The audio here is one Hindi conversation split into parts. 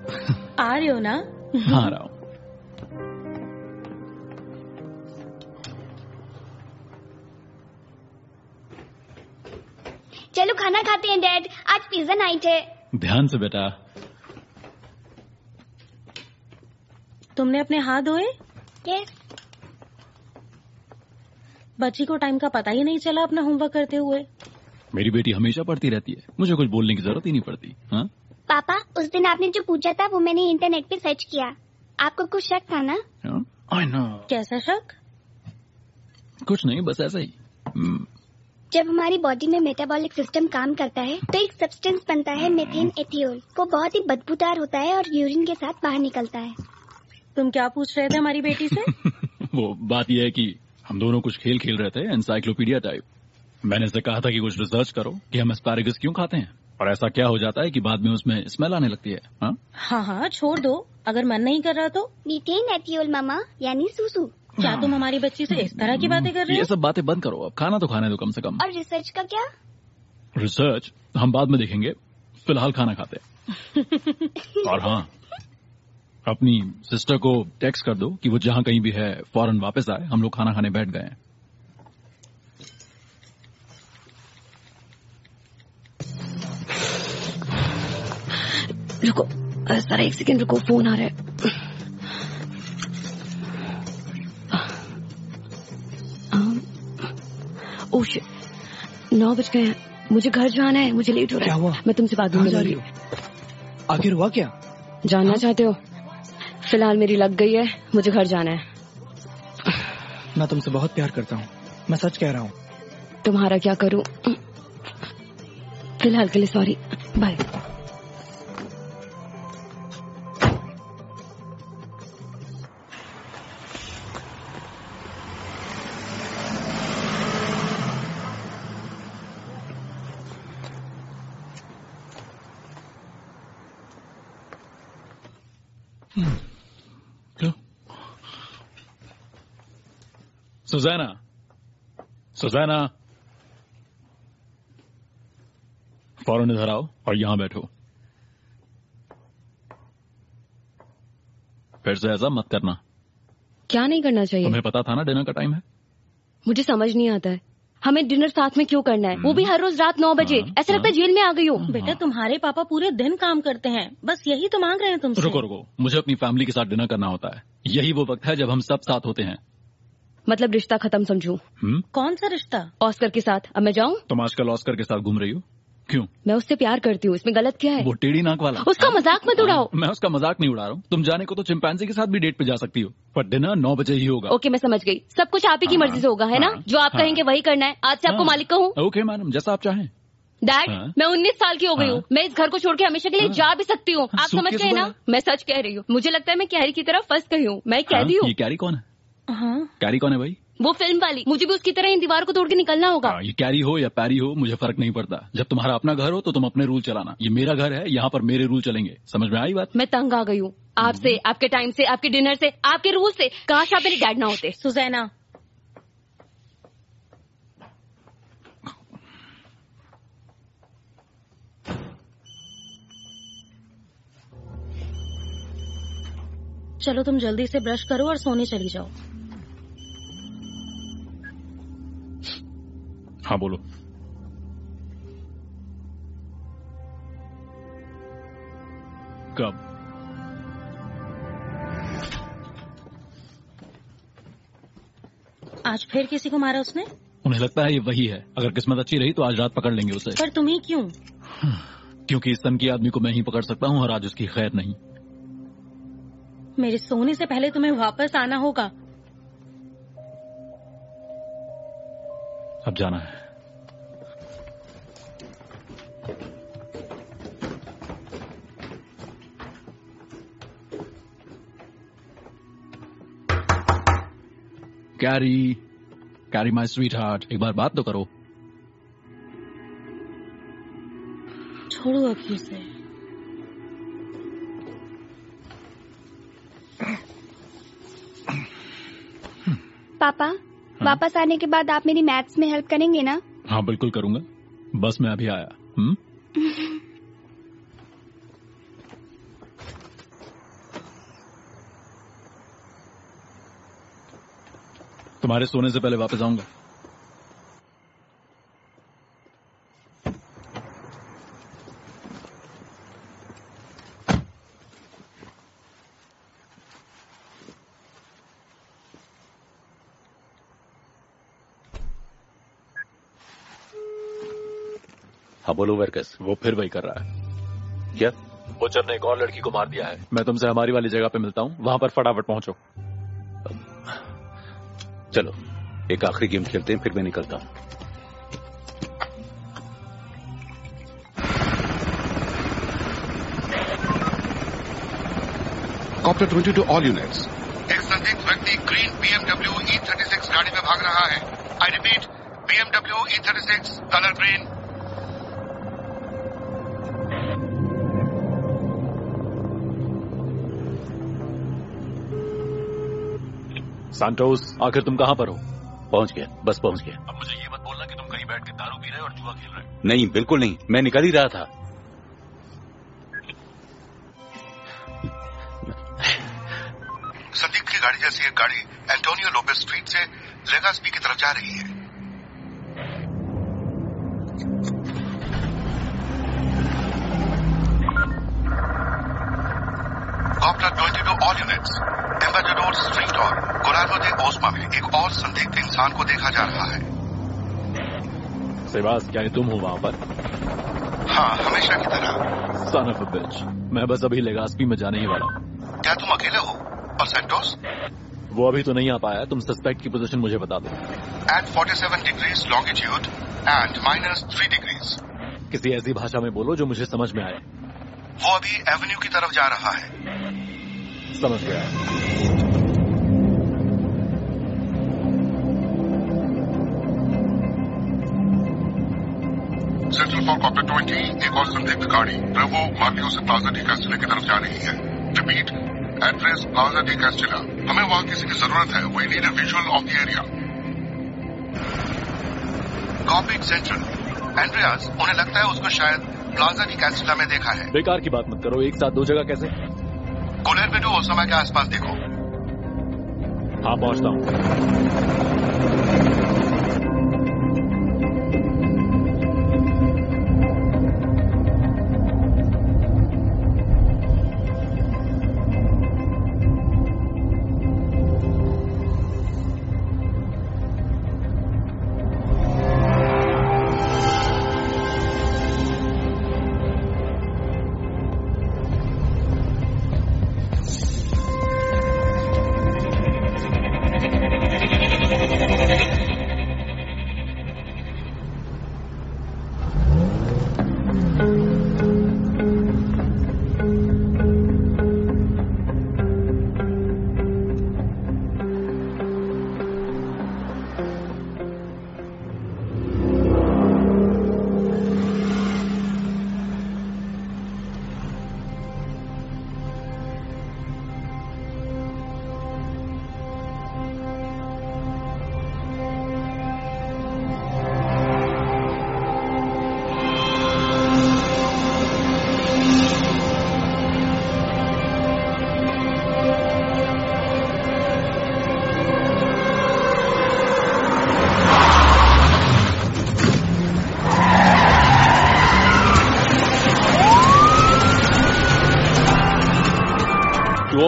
आ रहे हो ना? हाँ आ रहा हूँ। चलो खाना खाते हैं डैड, आज पिज्जा नाइट है। ध्यान से बेटा। तुमने अपने हाथ धोए? यस। बच्ची को टाइम का पता ही नहीं चला अपना होमवर्क करते हुए। मेरी बेटी हमेशा पढ़ती रहती है, मुझे कुछ बोलने की जरूरत ही नहीं पड़ती। हाँ पापा, उस दिन आपने जो पूछा था वो मैंने इंटरनेट पे सर्च किया। आपको कुछ शक था ना? I know. कैसा शक? कुछ नहीं, बस ऐसा ही। जब हमारी बॉडी में मेटाबॉलिक सिस्टम काम करता है तो एक सब्सटेंस बनता है मेथेन एथियोल। वो बहुत ही बदबूदार होता है और यूरिन के साथ बाहर निकलता है। तुम क्या पूछ रहे थे हमारी बेटी से? वो बात यह है कि हम दोनों कुछ खेल खेल रहे थे, एनसाइक्लोपीडिया टाइप। मैंने इसे कहा था कि कुछ रिसर्च करो कि हम एस्पैरागस क्यों खाते हैं और ऐसा क्या हो जाता है कि बाद में उसमें स्मेल आने लगती है। हाँ हाँ छोड़ दो, अगर मन नहीं कर रहा तो। मीथेन एथियोल मामा, यानी सूसू। क्या तुम हमारी बच्ची से इस तरह की बातें कर रहे हो? ये सब बातें बंद करो, अब खाना तो खाने दो कम से कम। और रिसर्च का क्या? रिसर्च हम बाद में देखेंगे, फिलहाल खाना खाते हैं। और हाँ, अपनी सिस्टर को टेक्स्ट कर दो कि वो जहाँ कहीं भी है फौरन वापस आए, हम लोग खाना खाने बैठ गए हैं। रुको सारा, एक सेकंड रुको, फोन आ रहा है। ओह शिट, 9 बज गए हैं, मुझे घर जाना है, मुझे लेट हो रहा है। क्या हुआ? मैं तुमसे बाद में मिलूंगी। आखिर हुआ क्या? जानना चाहते हो? फिलहाल मेरी लग गई है, मुझे घर जाना है। मैं तुमसे बहुत प्यार करता हूँ, मैं सच कह रहा हूँ। तुम्हारा क्या करूं? फिलहाल के लिए सॉरी, बाय। सुज़ैना, सुज़ैना, फौरन इधर आओ और यहाँ बैठो। फिर से ऐसा मत करना। क्या नहीं करना चाहिए? तुम्हें पता था ना डिनर का टाइम है। मुझे समझ नहीं आता है, हमें डिनर साथ में क्यों करना है, वो भी हर रोज रात 9 बजे। ऐसा लगता है जेल में आ गई हो। बेटा तुम्हारे पापा पूरे दिन काम करते हैं, बस यही तो मांग रहे हैं तुमसे। रुको रुको, मुझे अपनी फैमिली के साथ डिनर करना होता है। यही वो वक्त है जब हम सब साथ होते हैं। मतलब रिश्ता खत्म समझूं? कौन सा रिश्ता? ऑस्कर के साथ। अब मैं जाऊं? तुम आजकल ऑस्कर के साथ घूम रही हो, क्यों? मैं उससे प्यार करती हूँ, इसमें गलत क्या है? वो टेढ़ी नाक वाला। उसका मजाक मत उड़ाओ। मैं उसका मजाक नहीं उड़ा रहा हूँ। तुम जाने को तो चिंपैंजी के साथ भी डेट पे जा सकती हो, पर डिनर 9 बजे ही होगा। ओके मैं समझ गई, सब कुछ आप ही की मर्जी से होगा, है ना? जो आप कहेंगे वही करना है। आज से आपको मालिक कहूँ? ओके मैडम, जैसा आप चाहें। डैड, मैं 19 साल की हो गई हूँ, मैं इस घर को छोड़ के हमेशा के लिए जा भी सकती हूँ। आप समझ गए ना? मैं सच कह रही हूँ। मुझे लगता है मैं कैरी की तरह फंस गई हूँ। मैं कैदी हूँ। ये कैरी कौन है? हाँ कैरी कौन है भाई? वो फिल्म वाली। मुझे भी उसकी तरह इन दीवार को तोड़ के निकलना होगा। ये कैरी हो या पैरी हो, मुझे फर्क नहीं पड़ता। जब तुम्हारा अपना घर हो तो तुम अपने रूल चलाना। ये मेरा घर है, यहाँ पर मेरे रूल चलेंगे। समझ में आई बात? मैं तंग आ गई हूँ आपसे, आपके टाइम से, आपके डिनर से, आपके रूल से। काश आप मेरे डैड ना होते। सुज़ैना, चलो तुम जल्दी से ब्रश करो और सोने चली जाओ। हाँ बोलो। कब? आज फिर किसी को मारा उसने? उन्हें लगता है ये वही है। अगर किस्मत अच्छी रही तो आज रात पकड़ लेंगे उसे। पर तुम्हें क्यों? क्योंकि इस सन की आदमी को मैं ही पकड़ सकता हूँ और आज उसकी खैर नहीं। मेरे सोने से पहले तुम्हें वापस आना होगा। अब जाना है। Carry, carry my sweet heart, एक बार बात तो करो। छोड़ो अभी उसे। पापा, वापस आने के बाद आप मेरी मैथ्स में हेल्प करेंगे ना? हाँ बिल्कुल करूंगा, बस मैं अभी आया। तुम्हारे सोने से पहले वापस आऊंगा। हाँ बोलो वर्कस। वो फिर वही कर रहा है। क्या? बुचर ने एक और लड़की को मार दिया है। मैं तुमसे हमारी वाली जगह पे मिलता हूँ, वहां पर फटाफट पहुंचो। चलो एक आखिरी गेम खेलते हैं, फिर मैं निकलता हूँ। Copter 22 all units. एक संदिग्ध व्यक्ति ग्रीन BMW E36 गाड़ी में भाग रहा है। I repeat, BMW E36 colour green. Santos, आखिर तुम कहां पर हो? पहुंच गया, बस पहुंच गया। अब मुझे ये मत बोलना कि तुम कहीं बैठ के दारू पी रहे हो और जुआ खेल रहे हो। नहीं, बिल्कुल नहीं, मैं निकल ही रहा था। संदिग्ध की गाड़ी जैसी एक गाड़ी एंटोनियो लोपेस स्ट्रीट से लेगास्पी की तरफ जा रही है। Copter 22 all units. Ambassador street और गुरानो दे ओस्मा में एक और संदिग्ध इंसान को देखा जा रहा है। सेबास, क्या तुम हो वहां पर? हाँ, हमेशा की तरह। Son of a bitch, मैं बस अभी लेगास्पी में जाने ही वाला हूँ। क्या तुम अकेले हो? और सेंटोस? वो अभी तो नहीं आ पाया। तुम सस्पेक्ट की पोजीशन मुझे बता दो। At 47 degrees longitude and -3 degrees। किसी ऐसी भाषा में बोलो जो मुझे समझ में आए। वो अभी एवेन्यू की तरफ जा रहा है। समझ गया। सेंट्रल फॉर कॉप्टर 20 एक और संदिग्ध गाड़ी ब्रेवो मार्लियो से प्लाजा डी कैस्टिला की तरफ जा रही है। Repeat, address plaza de Castilla. हमें वहां किसी की जरूरत है। We need a visual of the area. Copied central. Andreas, उन्हें लगता है उसको शायद प्लाजा डी कैस्टिला में देखा है। बेकार की बात मत करो, एक साथ दो जगह कैसे? कोलेरबेडो ओसामा के आसपास देखो। हाँ, पहुंचता हूँ।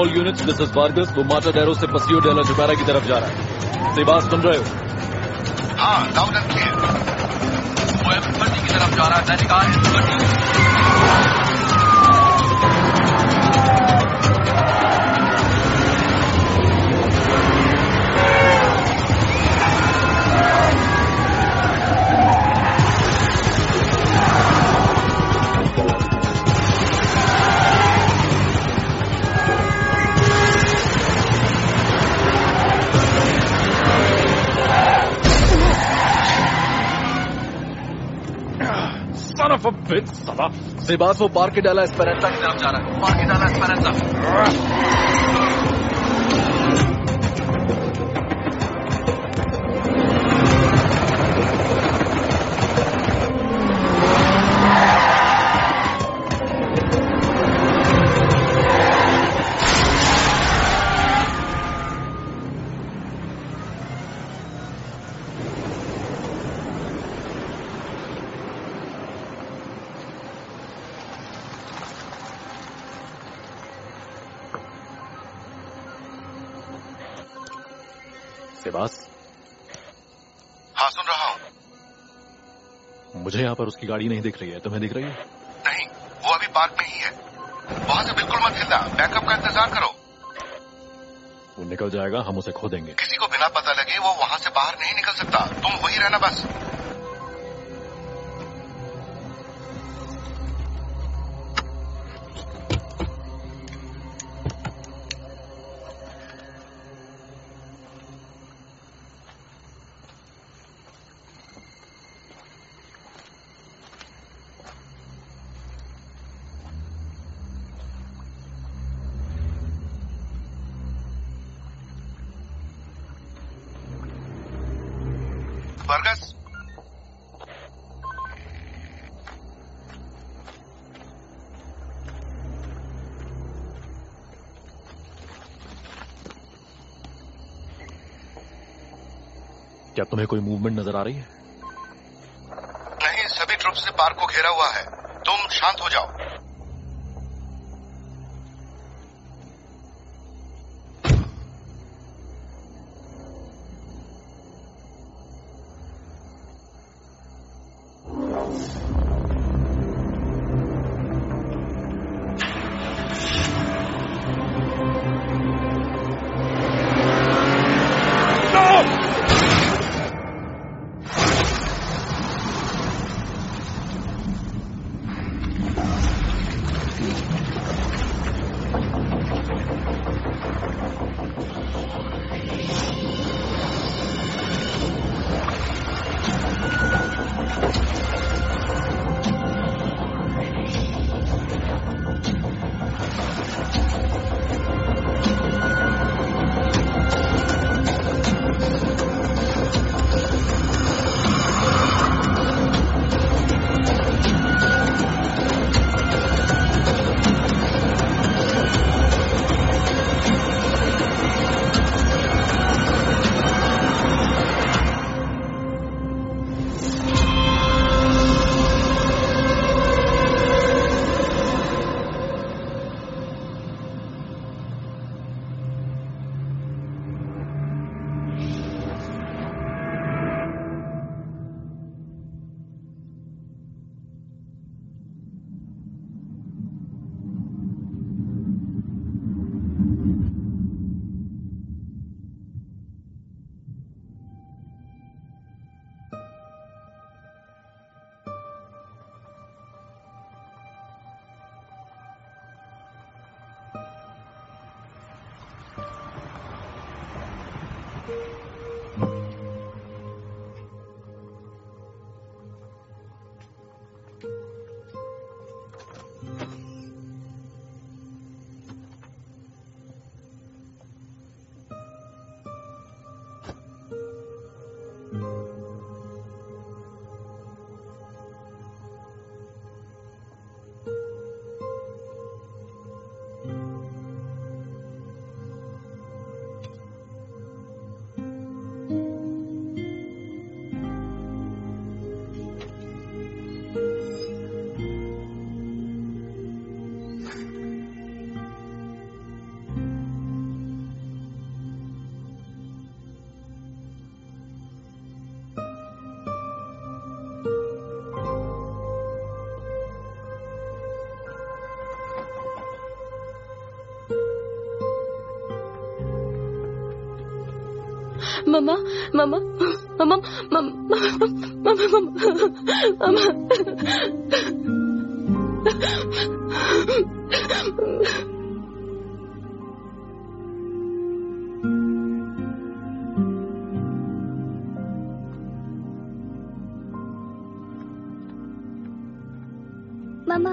All units, this is Vargas. वो माटाडेरो से पसियो डेला जुबारा की तरफ जा रहा है। सेबास, सुन रहे हो? हाँ, लाउड एंड क्लियर। वो एम्बेसडर की तरफ जा रहा है। मैंने कहा एम्बेसडर। सेबास, वो पार्क के डाला एस्पेरेंजा की तरफ जा रहा है। पार्क के डाला एस्पेरेंजा। सेबास, हाँ सुन रहा हूँ। मुझे यहाँ पर उसकी गाड़ी नहीं दिख रही है, तुम्हें दिख रही है? नहीं, वो अभी पार्क में ही है। वहाँ से बिल्कुल मत हिलना, बैकअप का इंतजार करो। वो निकल जाएगा, हम उसे खो देंगे। किसी को बिना पता लगे वो वहाँ से बाहर नहीं निकल सकता, तुम वही रहना बस। वर्गस, क्या तुम्हें कोई मूवमेंट नजर आ रही है? नहीं, सभी ट्रुप्स से पार्क को घेरा हुआ है, तुम शांत हो जाओ। मम्मा मम्मा मम्मा मम्मा मम्मा मामा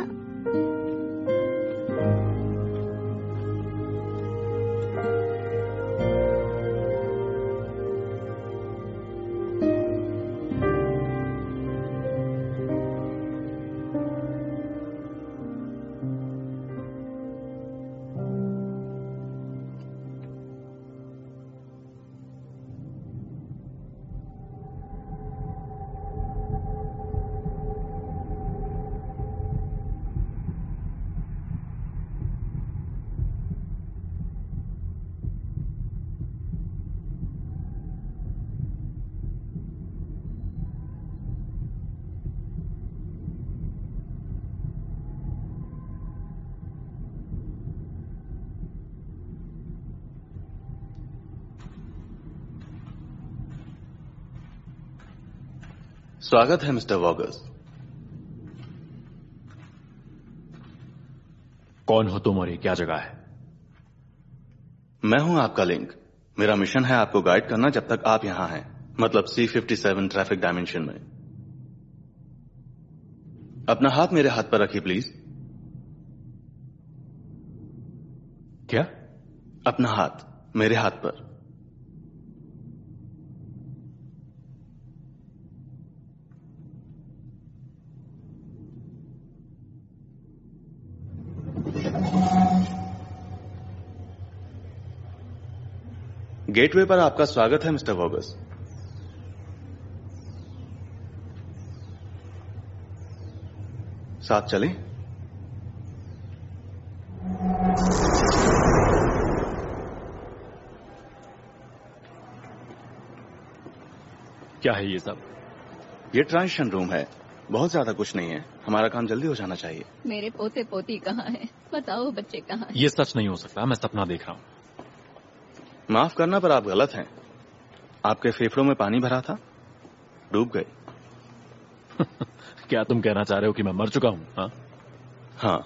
स्वागत है मिस्टर वॉगर्स। कौन हो तुम और ये क्या जगह है? मैं हूं आपका लिंक। मेरा मिशन है आपको गाइड करना जब तक आप यहां हैं, मतलब C57 ट्रैफिक डायमेंशन में। अपना हाथ मेरे हाथ पर रखिए प्लीज। क्या? अपना हाथ मेरे हाथ पर। गेटवे पर आपका स्वागत है मिस्टर वॉगर्स। साथ चलें? क्या है ये सब? ये ट्रांजिशन रूम है, बहुत ज्यादा कुछ नहीं है। हमारा काम जल्दी हो जाना चाहिए। मेरे पोते पोती कहाँ हैं? बताओ बच्चे कहाँ हैं? ये सच नहीं हो सकता, मैं सपना देख रहा हूँ। माफ करना पर आप गलत हैं। आपके फेफड़ों में पानी भरा था, डूब गए। क्या तुम कहना चाह रहे हो कि मैं मर चुका हूँ? हाँ,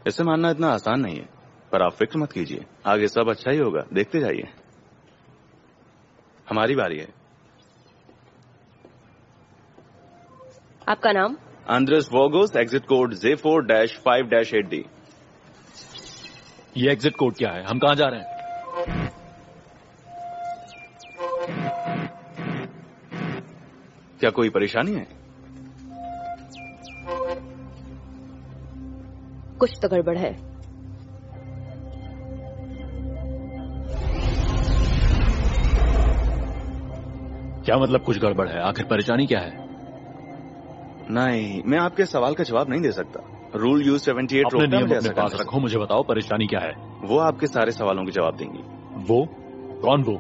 इसे मानना इतना आसान नहीं है, पर आप फिक्र मत कीजिए, आगे सब अच्छा ही होगा, देखते जाइए। हमारी बारी है। आपका नाम? Andres Vargas, exit code J4-5-8D। ये एग्जिट कोड क्या है? हम कहाँ जा रहे हैं? क्या कोई परेशानी है? कुछ तो गड़बड़ है। क्या मतलब कुछ गड़बड़ है? आखिर परेशानी क्या है? नहीं, मैं आपके सवाल का जवाब नहीं दे सकता। रूल U78 अपने रोकता नियम मुझे अपने ऐसा पास करने से। रखो, मुझे बताओ परेशानी क्या है? वो आपके सारे सवालों के जवाब देंगी। वो? कौन वो?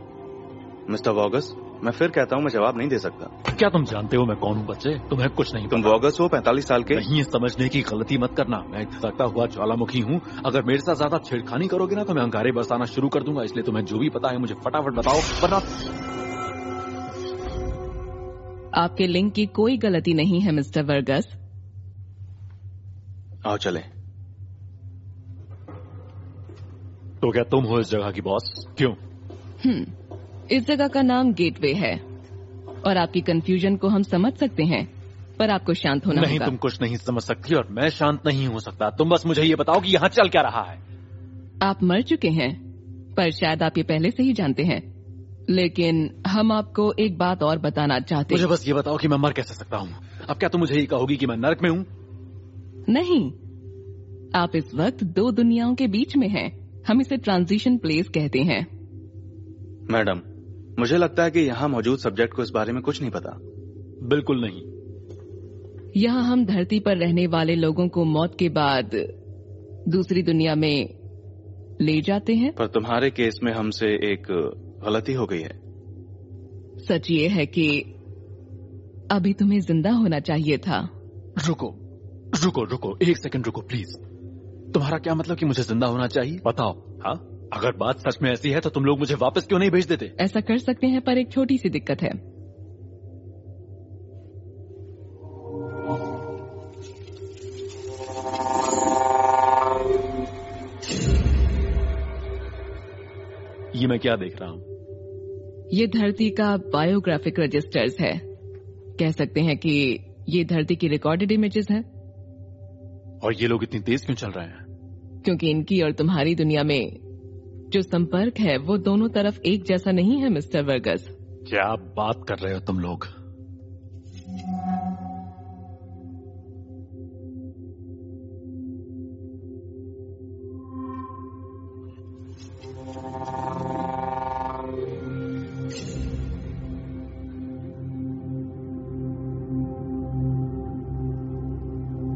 मिस्टर वॉगस, मैं फिर कहता हूँ मैं जवाब नहीं दे सकता। क्या तुम जानते हो मैं कौन हूँ बच्चे? तुम्हें कुछ नहीं तुम पता। वॉगस हो, 45 साल के? नहीं, समझने की गलती मत करना। मैं एक धड़कता हुआ ज्वालामुखी हूँ। अगर मेरे साथ ज्यादा छेड़खानी करोगे ना तो मैं अंगारे बरसाना शुरू कर दूंगा। इसलिए तुम्हें जो भी पता है मुझे फटाफट बताओ, वरना। आपके लिंक की कोई गलती नहीं है मिस्टर वर्गस। आओ चलें। तो क्या तुम हो इस जगह की बॉस? क्यों? इस जगह का नाम गेटवे है और आपकी कंफ्यूजन को हम समझ सकते हैं, पर आपको शांत होना नहीं, होगा। तुम कुछ नहीं समझ सकती और मैं शांत नहीं हो सकता। तुम बस मुझे ये बताओ कि यहाँ चल क्या रहा है। आप मर चुके हैं, पर शायद आप ये पहले से ही जानते हैं, लेकिन हम आपको एक बात और बताना चाहते हैं। मुझे बस ये बताओ कि मैं मर कैसे सकता हूँ? अब क्या तुम मुझे ये कहोगी कि मैं नरक में हूँ? नहीं, आप इस वक्त दो दुनियाओं के बीच में हैं। हम इसे ट्रांजिशन प्लेस कहते हैं। मैडम, मुझे लगता है कि यहाँ मौजूद सब्जेक्ट को इस बारे में कुछ नहीं पता। बिल्कुल नहीं। यहाँ हम धरती पर रहने वाले लोगों को मौत के बाद दूसरी दुनिया में ले जाते हैं। पर तुम्हारे केस में हमसे एक गलती हो गई है। सच ये है कि अभी तुम्हें जिंदा होना चाहिए था। रुको रुको रुको, एक सेकंड रुको प्लीज। तुम्हारा क्या मतलब कि मुझे जिंदा होना चाहिए? बताओ। हाँ, अगर बात सच में ऐसी है तो तुम लोग मुझे वापस क्यों नहीं भेज देते? ऐसा कर सकते हैं, पर एक छोटी सी दिक्कत है। ये मैं क्या देख रहा हूँ? ये धरती का बायोग्राफिक रजिस्टर्स है। कह सकते हैं कि ये धरती की रिकॉर्डेड इमेजेस हैं। और ये लोग इतनी तेज क्यों चल रहे हैं? क्योंकि इनकी और तुम्हारी दुनिया में जो संपर्क है वो दोनों तरफ एक जैसा नहीं है मिस्टर वर्गस। क्या बात कर रहे हो तुम लोग?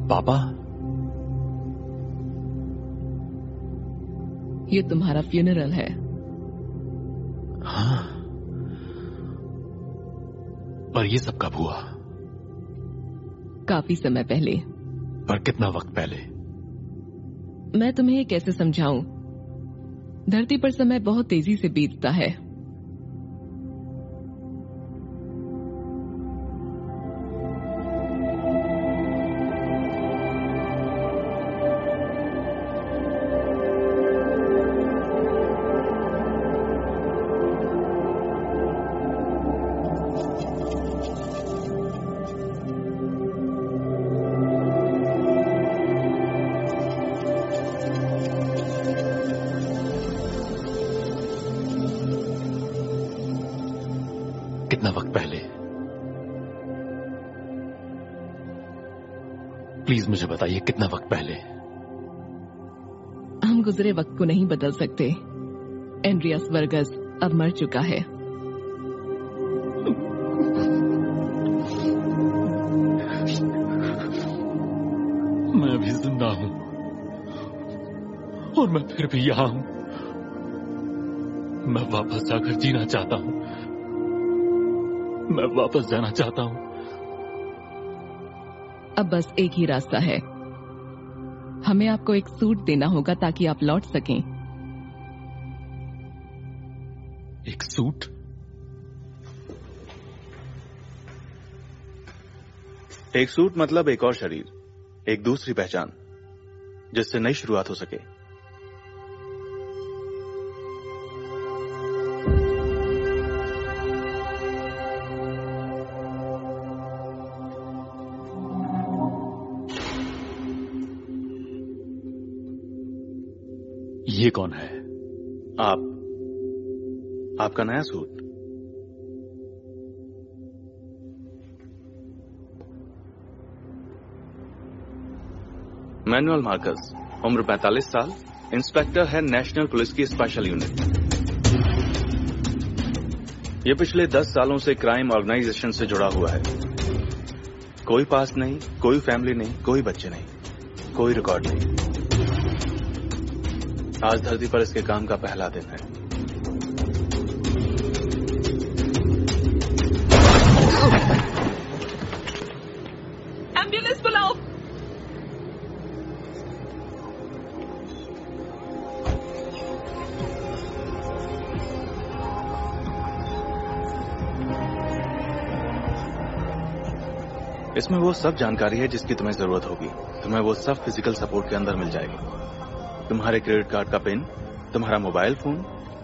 पापा, ये तुम्हारा फ्यूनरल है। हाँ, पर ये सब कब हुआ? काफी समय पहले। पर कितना वक्त पहले? मैं तुम्हें ये कैसे समझाऊं? धरती पर समय बहुत तेजी से बीतता है। कितना वक्त पहले? प्लीज मुझे बताइए कितना वक्त पहले? हम गुजरे वक्त को नहीं बदल सकते। एंड्रियास वर्गस अब मर चुका है। मैं भी जिंदा हूं और मैं फिर भी यहां हूं। मैं वापस जाकर जीना चाहता हूं। मैं वापस जाना चाहता हूं। अब बस एक ही रास्ता है। हमें आपको एक सूट देना होगा ताकि आप लौट सकें। एक सूट? एक सूट मतलब एक और शरीर, एक दूसरी पहचान, जिससे नई शुरुआत हो सके। ये कौन है? आपका नया सूट। मैनुअल मार्कस, उम्र 45 साल, इंस्पेक्टर है नेशनल पुलिस की स्पेशल यूनिट। ये पिछले 10 सालों से क्राइम ऑर्गेनाइजेशन से जुड़ा हुआ है। कोई पास नहीं, कोई फैमिली नहीं, कोई बच्चे नहीं, कोई रिकॉर्ड नहीं। आज धरती पर इसके काम का पहला दिन है। एम्बुलेंस बुलाओ। इसमें वो सब जानकारी है जिसकी तुम्हें जरूरत होगी। तुम्हें वो सब फिजिकल सपोर्ट के अंदर मिल जाएगी। तुम्हारे क्रेडिट कार्ड का पिन, तुम्हारा मोबाइल फोन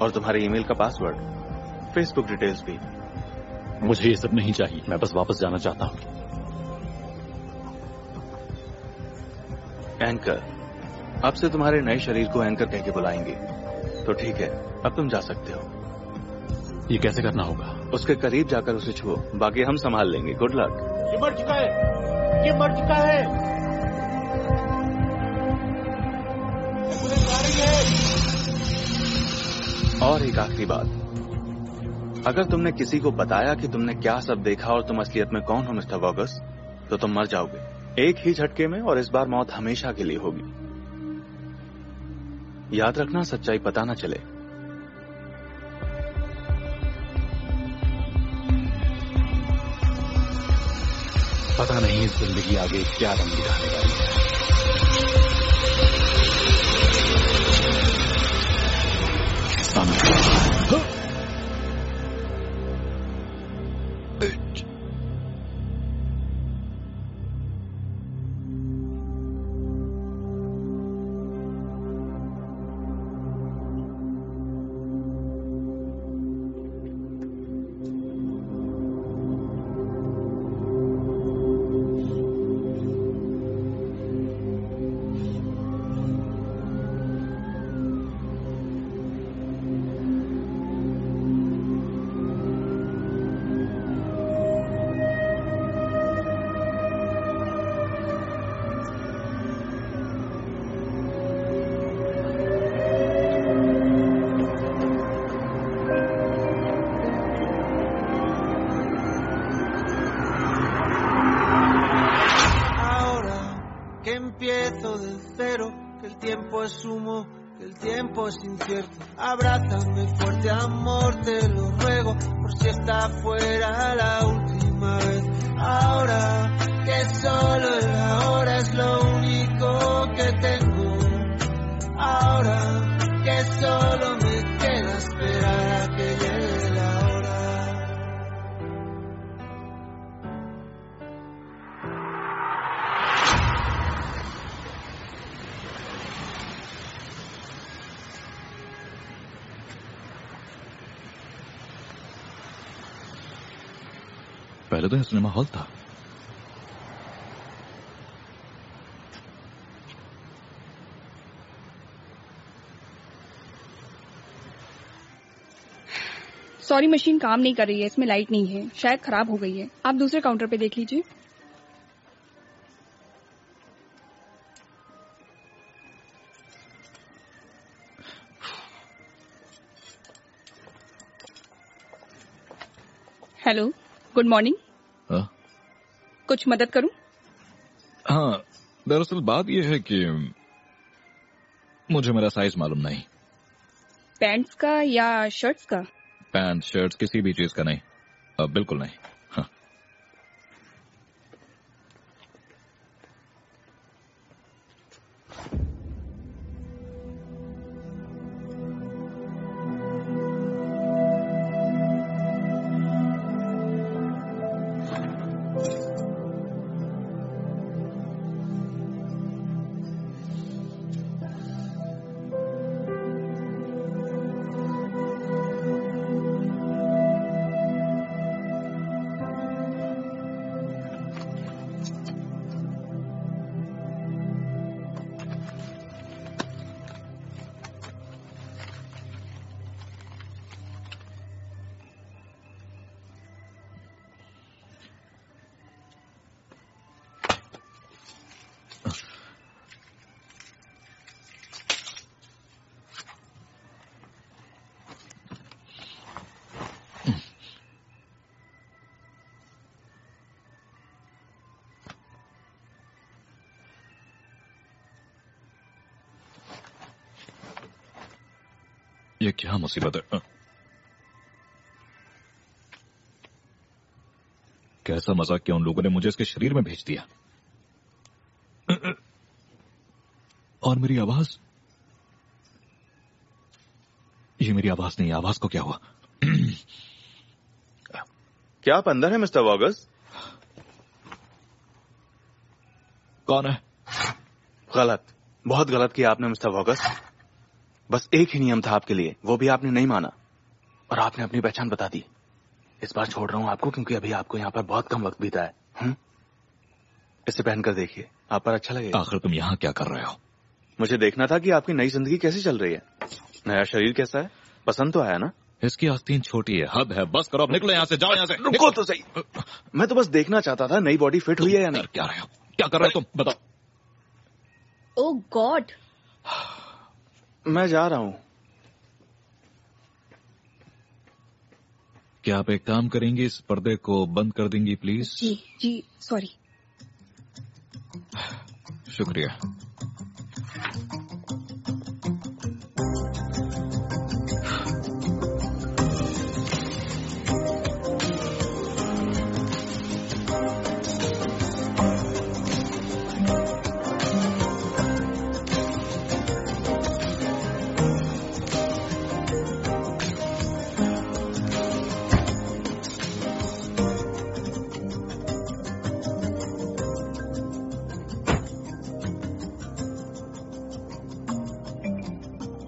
और तुम्हारे ईमेल का पासवर्ड, फेसबुक डिटेल्स भी। मुझे ये सब नहीं चाहिए। मैं बस वापस जाना चाहता हूं। एंकर, अब से तुम्हारे नए शरीर को एंकर कह के बुलाएंगे। तो ठीक है, अब तुम जा सकते हो। ये कैसे करना होगा? उसके करीब जाकर उसे छुओ, बाकी हम संभाल लेंगे। Good luck. ये मर चुका है, ये मर चुका है। एम्बुलेंस आ रही है। और एक आखिरी बात, अगर तुमने किसी को बताया कि तुमने क्या सब देखा और तुम असलियत में कौन हो मिस्टर वर्गस, तो तुम मर जाओगे एक ही झटके में, और इस बार मौत हमेशा के लिए होगी। याद रखना, सच्चाई पता न चले। पता नहीं इस जिंदगी आगे क्या रंग दिखाने वाली है। Incierto. Abrázame fuerte, amor, te lo ruego, por si esta fuera la última vez. Ahora que solo el ahora es lo único que tengo. Ahora que solo me queda esperar a que llegue la hora. पहले तो यह सिनेमा हॉल था। सॉरी, मशीन काम नहीं कर रही है, इसमें लाइट नहीं है, शायद खराब हो गई है। आप दूसरे काउंटर पे देख लीजिए। Hello, good morning. कुछ मदद करूं? हाँ, दरअसल बात यह है कि मुझे मेरा साइज मालूम नहीं। पैंट्स का या शर्ट्स का? पैंट, शर्ट्स, किसी भी चीज का नहीं। बिल्कुल नहीं। हाँ। ये क्या मुसीबत है? कैसा मजाक किया उन लोगों ने, मुझे इसके शरीर में भेज दिया। और मेरी आवाज, ये मेरी आवाज नहीं, आवाज को क्या हुआ? क्या आप अंदर है मिस्टर वॉगस? कौन है? गलत, बहुत गलत किया आपने मिस्टर वॉगस। बस एक ही नियम था आपके लिए, वो भी आपने नहीं माना और आपने अपनी पहचान बता दी। इस बार छोड़ रहा हूं आपको क्योंकि अभी आपको यहाँ पर बहुत कम वक्त बीता है। इसे पहनकर देखिए, आप पर अच्छा लगेगा। आखिर तुम यहाँ क्या कर रहे हो? मुझे देखना था कि आपकी नई जिंदगी कैसी चल रही है। नया शरीर कैसा है, पसंद तो आया ना? इसकी आस्तीन छोटी है, हद है, बस करो, अब निकलो यहाँ से, जाओ यहाँ से। रुको तो सही, मैं तो बस देखना चाहता था नई बॉडी फिट हुई है या नहीं। क्या रहे हो, क्या कर रहे हो तुम, बताओ। ओह गॉड, मैं जा रहा हूं। क्या आप एक काम करेंगे, इस पर्दे को बंद कर देंगी प्लीज? Ji ji, sorry. शुक्रिया।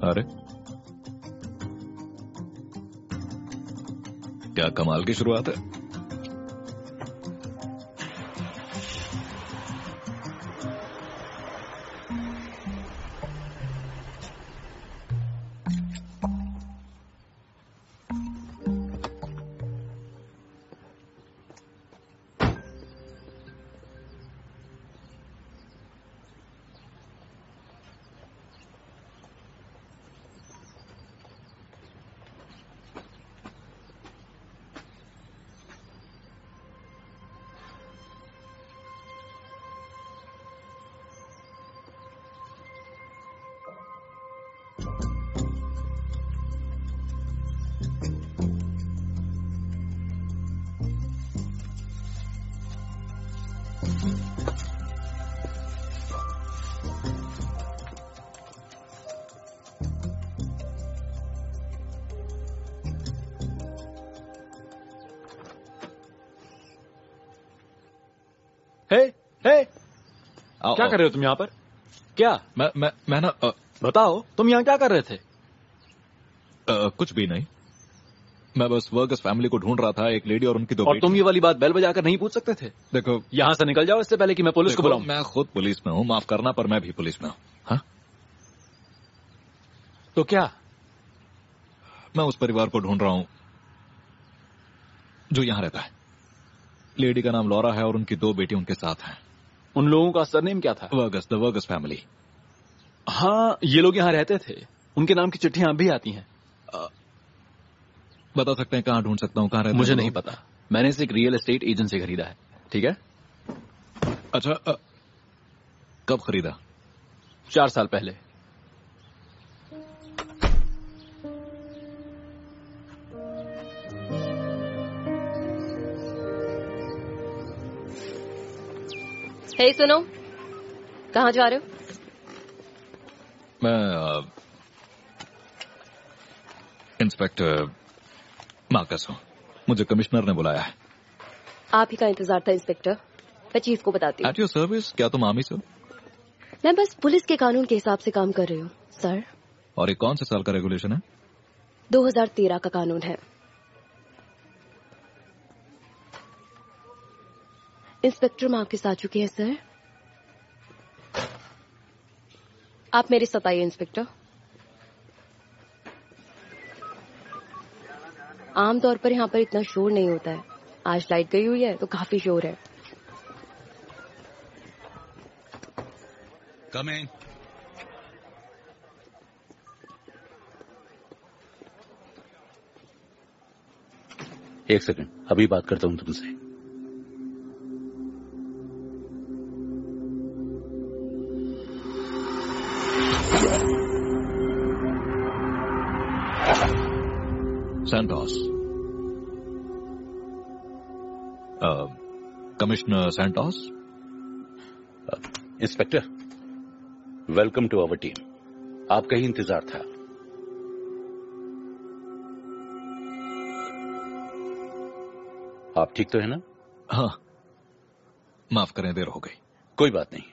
अरे क्या कमाल की शुरुआत है। क्या कर रहे हो तुम यहाँ पर? क्या? मैं ना बताओ, तुम यहाँ क्या कर रहे थे? कुछ भी नहीं, मैं बस वर्गस फैमिली को ढूंढ रहा था, एक लेडी और उनकी दो और तुम ये वाली बात बेल बजाकर नहीं पूछ सकते थे? देखो, यहाँ से निकल जाओ इससे पहले कि मैं पुलिस को बुलाऊं। मैं खुद पुलिस में हूँ, माफ करना, पर मैं भी पुलिस में हूँ। हाँ? तो क्या? मैं उस परिवार को ढूंढ रहा हूँ जो यहाँ रहता है। लेडी का नाम लॉरा है और उनकी 2 बेटी उनके साथ हैं। उन लोगों का सरनेम क्या था? वर्गस, द वर्गस फैमिली। हाँ, ये लोग यहाँ रहते थे। उनके नाम की चिट्ठियां अब भी आती हैं। बता सकते हैं कहाँ ढूंढ सकता हूँ, कहाँ रहते हैं? मुझे नहीं पता, मैंने इसे एक रियल एस्टेट एजेंट से खरीदा है। ठीक है। अच्छा, कब खरीदा? 4 साल पहले। हे सुनो, कहाँ जा रहे हो? मैं इंस्पेक्टर मार्कस हूँ। मुझे कमिश्नर ने बुलाया है। आप ही का इंतजार था इंस्पेक्टर। मैं चीफ को बताती हूँ। At your service. क्या तुम आर्मी से हो? मैं बस पुलिस के कानून के हिसाब से काम कर रही हूँ सर। और ये कौन से साल का रेगुलेशन है? 2013 का कानून है। इंस्पेक्टर मार्कस आ चुके हैं सर। आप मेरे साथ आइए इंस्पेक्टर। आमतौर पर यहाँ पर इतना शोर नहीं होता है। आज लाइट गई हुई है तो काफी शोर है। Come in. एक सेकंड, अभी बात करता हूं तुमसे। Santos, commissioner Santos. Inspector, welcome to our team. आपका ही इंतजार था। आप ठीक तो है ना? हाँ, माफ करें, देर हो गई। कोई बात नहीं,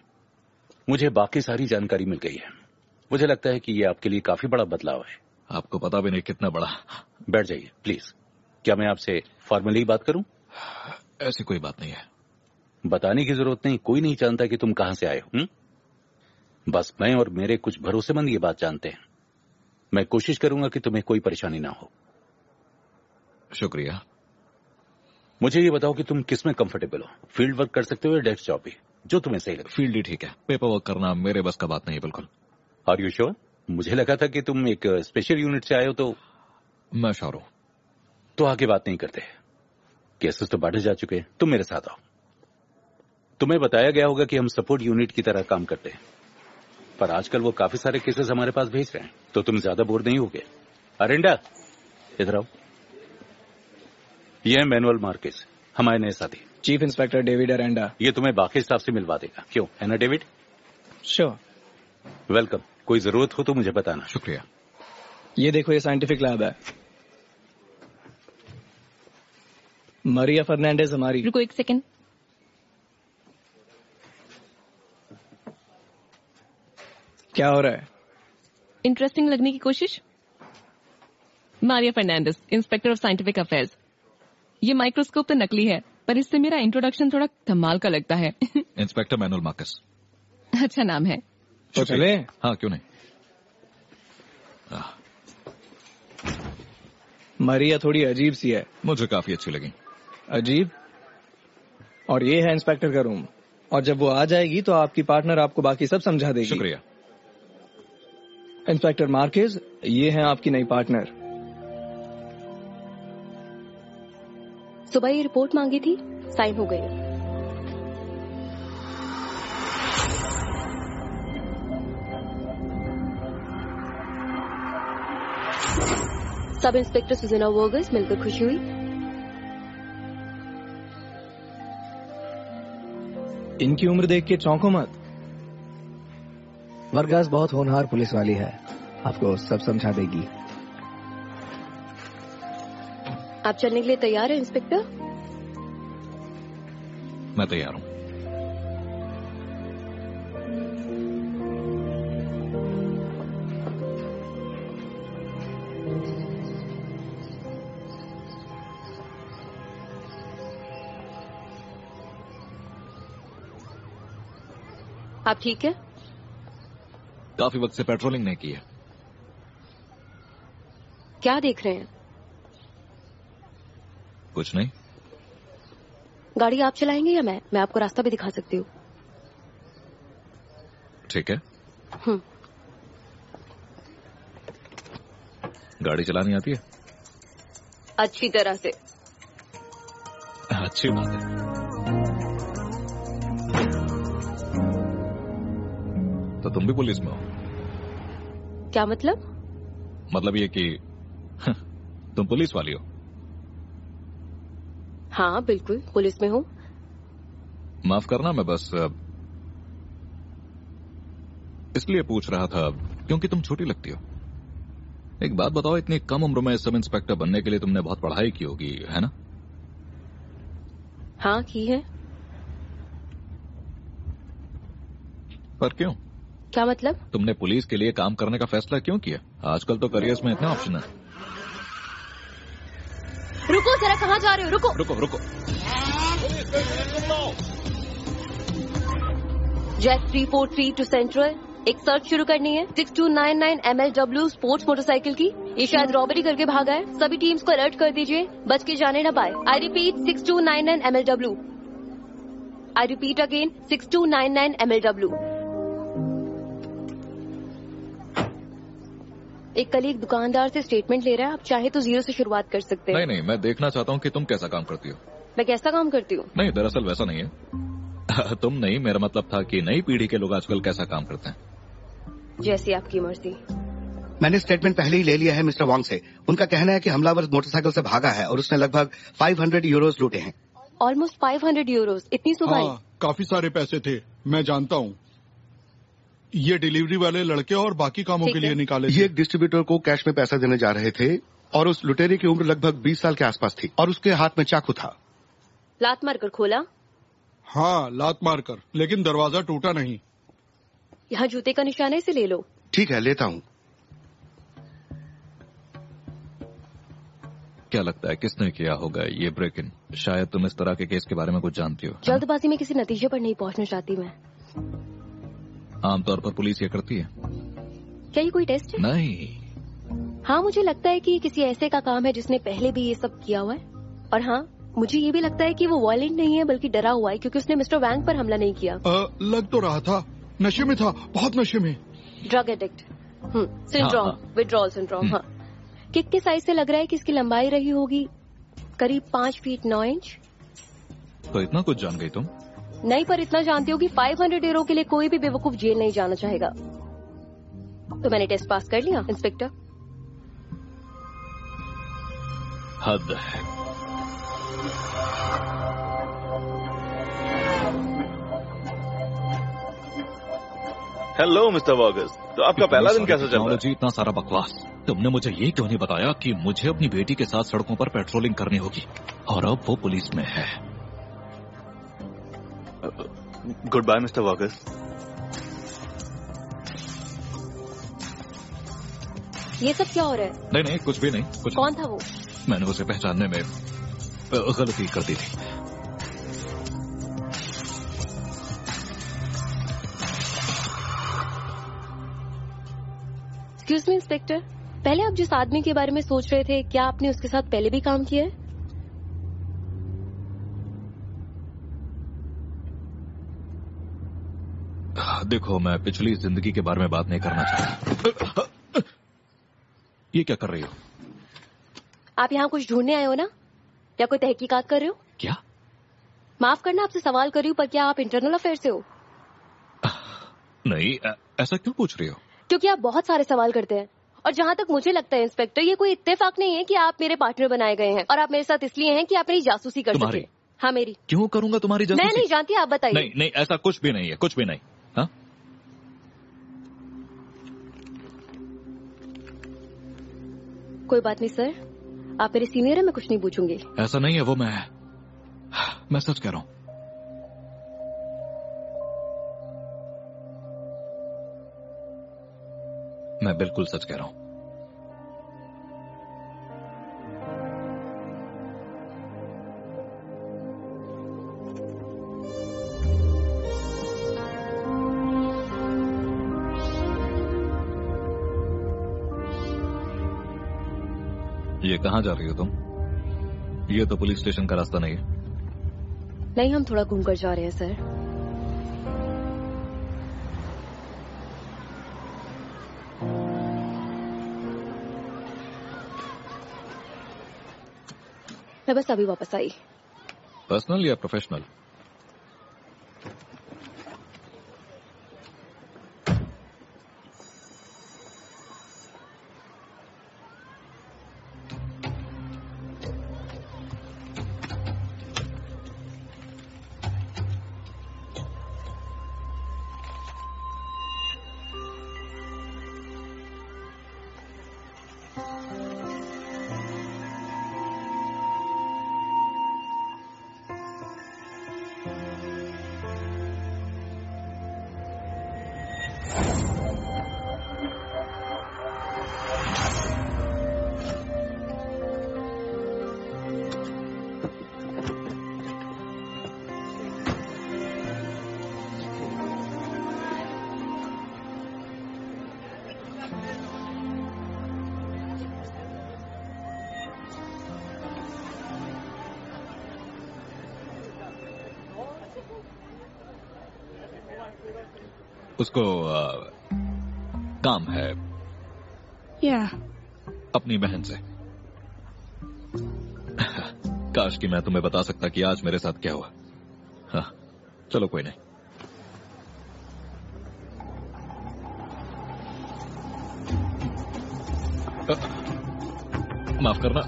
मुझे बाकी सारी जानकारी मिल गई है। मुझे लगता है कि ये आपके लिए काफी बड़ा बदलाव है। आपको पता भी नहीं कितना बड़ा। बैठ जाइए प्लीज। क्या मैं आपसे फॉर्मली बात करूं? ऐसी कोई बात नहीं है। बताने की जरूरत नहीं, कोई नहीं जानता कि तुम कहां से आए हो। बस मैं और मेरे कुछ भरोसेमंद ये बात जानते हैं। मैं कोशिश करूंगा कि तुम्हें कोई परेशानी ना हो। शुक्रिया। मुझे ये बताओ कि तुम किस में कंफर्टेबल हो? फील्ड वर्क कर सकते हो या डेस्क जॉब भी, जो तुम्हें सही लगे। फील्ड ही ठीक है। पेपर वर्क करना मेरे बस का बात नहीं है बिल्कुल। Are you sure? मुझे लगा था कि तुम एक स्पेशल यूनिट से आए हो। तो मैं श्योर हूं। तो आगे बात नहीं करते। केसेस तो बांटे जा चुके हैं, तुम मेरे साथ आओ। तुम्हें बताया गया होगा कि हम सपोर्ट यूनिट की तरह काम करते हैं, पर आजकल वो काफी सारे केसेस हमारे पास भेज रहे हैं, तो तुम ज्यादा बोर नहीं होगे। अरेंडा, इधर आओ। ये है मैनुअल मार्केस, हमारे नए साथी। Chief inspector David Aranda. ये तुम्हें बाकी स्टाफ से मिलवा देगा। क्यों, है ना डेविड? श्योर। वेलकम। कोई जरूरत हो तो मुझे बताना। शुक्रिया। ये देखो, ये साइंटिफिक लैब है। मरिया फर्नांडेज हमारी। रुको एक सेकंड। क्या हो रहा है? इंटरेस्टिंग लगने की कोशिश। Maria Fernandes, inspector of scientific affairs. ये माइक्रोस्कोप तो नकली है, पर इससे मेरा इंट्रोडक्शन थोड़ा कमाल का लगता है। Inspector manual Marcus. अच्छा नाम है। तो चले? हाँ, क्यों नहीं। मरिया थोड़ी अजीब सी है। मुझे काफी अच्छी लगी। अजीब? और ये है इंस्पेक्टर का रूम, और जब वो आ जाएगी तो आपकी पार्टनर आपको बाकी सब समझा देगी। शुक्रिया। इंस्पेक्टर मार्केज, ये है आपकी नई पार्टनर। सुबह ये रिपोर्ट मांगी थी, साइन हो गई है। सब इंस्पेक्टर सुजेना वर्गस मिलकर खुशी हुई। इनकी उम्र देख के चौंको मत। वर्गस बहुत होनहार पुलिस वाली है, आपको सब समझा देगी। आप चलने के लिए तैयार हैं इंस्पेक्टर? मैं तैयार हूं। आप ठीक है? काफी वक्त से पेट्रोलिंग नहीं की है। क्या देख रहे हैं? कुछ नहीं। गाड़ी आप चलाएंगे या मैं आपको रास्ता भी दिखा सकती हूँ। ठीक है। गाड़ी चलानी आती है? अच्छी तरह से। अच्छी बात है। तो तुम भी पुलिस में हो? क्या मतलब? मतलब ये कि तुम पुलिस वाली हो? हाँ बिल्कुल पुलिस में हूँ। माफ करना, मैं बस इसलिए पूछ रहा था क्योंकि तुम छोटी लगती हो। एक बात बताओ, इतनी कम उम्र में सब इंस्पेक्टर बनने के लिए तुमने बहुत पढ़ाई की होगी, है ना? हाँ की है। पर क्यों? क्या मतलब? तुमने पुलिस के लिए काम करने का फैसला क्यों किया? आजकल तो करियर्स में इतने ऑप्शन है। रुको जरा, कहाँ जा रहे हो? रुको रुको रुको। जेट 343 टू सेंट्रल, एक सर्च शुरू करनी है 6299 MLW स्पोर्ट्स मोटरसाइकिल की। ये शायद रॉबरी करके भागा है। सभी टीम्स को अलर्ट कर दीजिए, बच के जाने ना पाए। I repeat 6299 MLW। I repeat again 6299 MLW। एक कलीग दुकानदार से स्टेटमेंट ले रहा है, आप चाहे तो 0 से शुरुआत कर सकते हैं। नहीं, मैं देखना चाहता हूँ कि तुम कैसा काम करती हो। मैं कैसा काम करती हूँ? नहीं, दरअसल वैसा नहीं है। तुम नहीं, मेरा मतलब था कि नई पीढ़ी के लोग आजकल कैसा काम करते हैं। जैसी आपकी मर्जी। मैंने स्टेटमेंट पहले ही ले लिया है मिस्टर वांग से। उनका कहना है कि हमलावर मोटरसाइकिल से भागा है और उसने लगभग 500 यूरोज लूटे हैं। ऑलमोस्ट 500 यूरोज, इतनी सुबह? हाँ, काफी सारे पैसे थे, मैं जानता हूँ। ये डिलीवरी वाले लड़के और बाकी कामों के लिए निकाले थे। ये एक डिस्ट्रीब्यूटर को कैश में पैसा देने जा रहे थे और उस लुटेरे की उम्र लगभग 20 साल के आसपास थी और उसके हाथ में चाकू था। लात मारकर खोला? हाँ, लात मारकर, लेकिन दरवाजा टूटा नहीं। यहाँ जूते का निशान है, इसे ले लो। ठीक है, लेता हूँ। क्या लगता है किसने किया होगा ये ब्रेक इन? शायद तुम इस तरह के केस के बारे में कुछ जानती हो। जल्दबाजी में किसी नतीजे पर नहीं पहुँचना चाहती मैं। आमतौर पर पुलिस ये करती है। क्या ये कोई टेस्ट है? नहीं। हाँ, मुझे लगता है कि किसी ऐसे का काम है जिसने पहले भी ये सब किया हुआ है। और हाँ, मुझे ये भी लगता है कि वो वायलेंट नहीं है बल्कि डरा हुआ है, क्योंकि उसने मिस्टर वैंग पर हमला नहीं किया। लग तो रहा था, नशे में था, बहुत नशे में। Drug addict syndrome, withdrawal syndrome. हाँ, किक के साइज से लग रहा है कि इसकी लंबाई रही होगी करीब 5 फीट 9 इंच। तो इतना कुछ जान गई तुम? नहीं, पर इतना जानती हो कि 500 यूरो के लिए कोई भी बेवकूफ जेल नहीं जाना चाहेगा। तो मैंने टेस्ट पास कर लिया इंस्पेक्टर। हद है। हेलो मिस्टर वर्गस, तो आपका पहला दिन कैसा चल रहा है? इतना सारा बकवास। तुमने मुझे ये क्यों नहीं बताया कि मुझे अपनी बेटी के साथ सड़कों पर पेट्रोलिंग करनी होगी, और अब वो पुलिस में है। Good bye Mister Vargas. ये सब क्या हो रहा है? नहीं नहीं, कुछ भी नहीं। कुछ कौन था वो? मैंने उसे पहचानने में गलती कर दी थी। एक्सक्यूज मी इंस्पेक्टर, पहले आप जिस आदमी के बारे में सोच रहे थे, क्या आपने उसके साथ पहले भी काम किया है? देखो, मैं पिछली जिंदगी के बारे में बात नहीं करना चाहता। ये क्या कर रही हो? आप यहाँ कुछ ढूंढने आए हो ना, या कोई तहकीकात कर रहे हो? क्या? माफ करना, आपसे सवाल कर रही हूँ, पर क्या आप इंटरनल अफेयर से हो? नहीं, ऐसा क्यों पूछ रही हो? क्योंकि आप बहुत सारे सवाल करते हैं, और जहाँ तक मुझे लगता है इंस्पेक्टर, ये कोई इत्तेफाक नहीं है कि आप मेरे पार्टनर बनाए गए हैं, और आप मेरे साथ इसलिए हैं कि आप मेरी जासूसी कर सके। हाँ, मेरी। क्यों करूंगा तुम्हारी जासूसी? मैं नहीं जानती, आप बताइए। नहीं नहीं, ऐसा कुछ भी नहीं है, कुछ भी नहीं। हाँ? कोई बात नहीं सर, आप मेरे सीनियर हैं, मैं कुछ नहीं पूछूंगी। ऐसा नहीं है, वो मैं सच कह रहा हूँ। मैं बिल्कुल सच कह रहा हूँ। ये कहाँ जा रही हो तुम? ये तो पुलिस स्टेशन का रास्ता नहीं है। नहीं, हम थोड़ा घूम कर जा रहे हैं सर। मैं बस अभी वापस आई। पर्सनल या प्रोफेशनल? उसको काम है या अपनी बहन से। काश कि मैं तुम्हें बता सकता कि आज मेरे साथ क्या हुआ। हाँ, चलो कोई नहीं। माफ करना।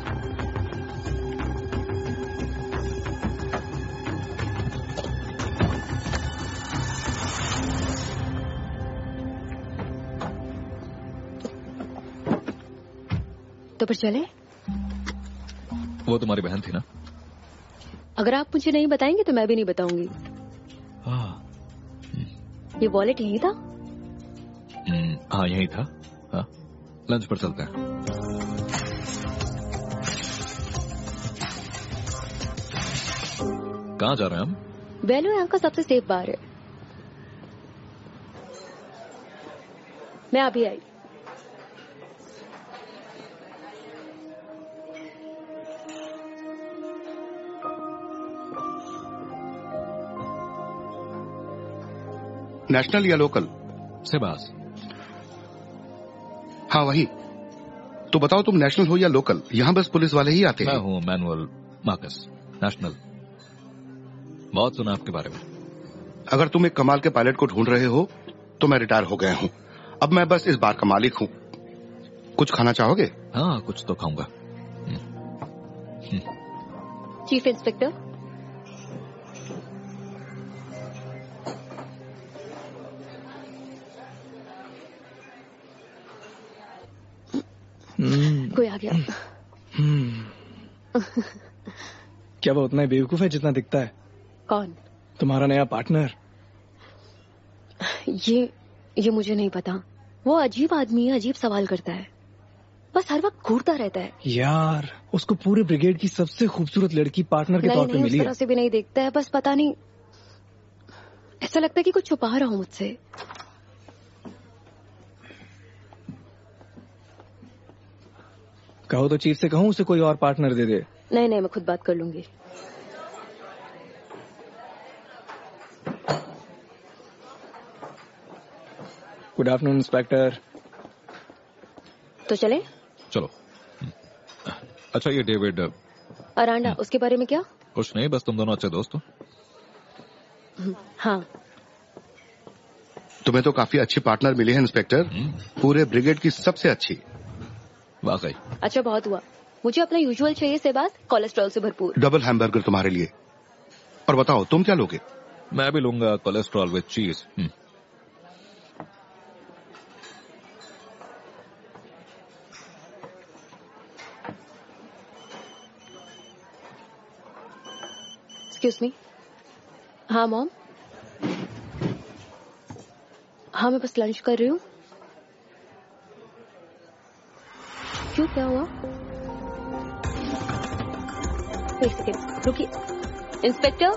तो फिर चले? वो तुम्हारी बहन थी ना? अगर आप मुझे नहीं बताएंगे तो मैं भी नहीं बताऊंगी। ये वॉलेट यही था? हाँ यही था। हाँ, लंच पर चलते हैं। कहाँ जा रहे हैं हम? वेलो यहाँ का सबसे सेफ बार है। मैं अभी आई। नेशनल या लोकल? सिबास। हाँ वही। तो बताओ तुम नेशनल हो या लोकल? यहाँ बस पुलिस वाले ही आते हैं। मैं हूँ मैनुअल मार्कस, नेशनल। बहुत सुना आपके बारे में। अगर तुम एक कमाल के पायलट को ढूंढ रहे हो तो मैं रिटायर हो गया हूँ। अब मैं बस इस बार का मालिक हूँ। कुछ खाना चाहोगे? हाँ कुछ तो खाऊंगा। चीफ इंस्पेक्टर, कोई आ गया। क्या वो उतना ही बेवकूफ है जितना दिखता है? कौन? तुम्हारा नया पार्टनर। ये मुझे नहीं पता। वो अजीब आदमी है, अजीब सवाल करता है, बस हर वक्त घूरता रहता है। यार उसको पूरे ब्रिगेड की सबसे खूबसूरत लड़की पार्टनर के तौर पे मिली है। उस तरह से भी नहीं देखता है, बस पता नहीं, ऐसा लगता है कि कुछ छुपा रहा हूँ मुझसे। कहो तो चीफ से कहूँ उसे कोई और पार्टनर दे दे। नहीं मैं खुद बात कर लूंगी। Good afternoon inspector. तो चले? चलो। अच्छा ये डेविड अरांडा, उसके बारे में क्या? कुछ नहीं, बस तुम दोनों अच्छे दोस्त हो। हाँ। तुम्हें तो काफी अच्छी पार्टनर मिली है इंस्पेक्टर, पूरे ब्रिगेड की सबसे अच्छी। वाकई। अच्छा बहुत हुआ। मुझे अपना यूजुअल चाहिए सेबास, कोलेस्ट्रॉल से भरपूर। डबल हैमबर्गर तुम्हारे लिए। और बताओ तुम क्या लोगे? मैं भी लूंगा कोलेस्ट्रॉल विद चीज। Excuse me. हाँ मॉम। हाँ मैं बस लंच कर रही हूँ। क्यों, क्या हुआ? एक सेकेंड रुकिए। इंस्पेक्टर,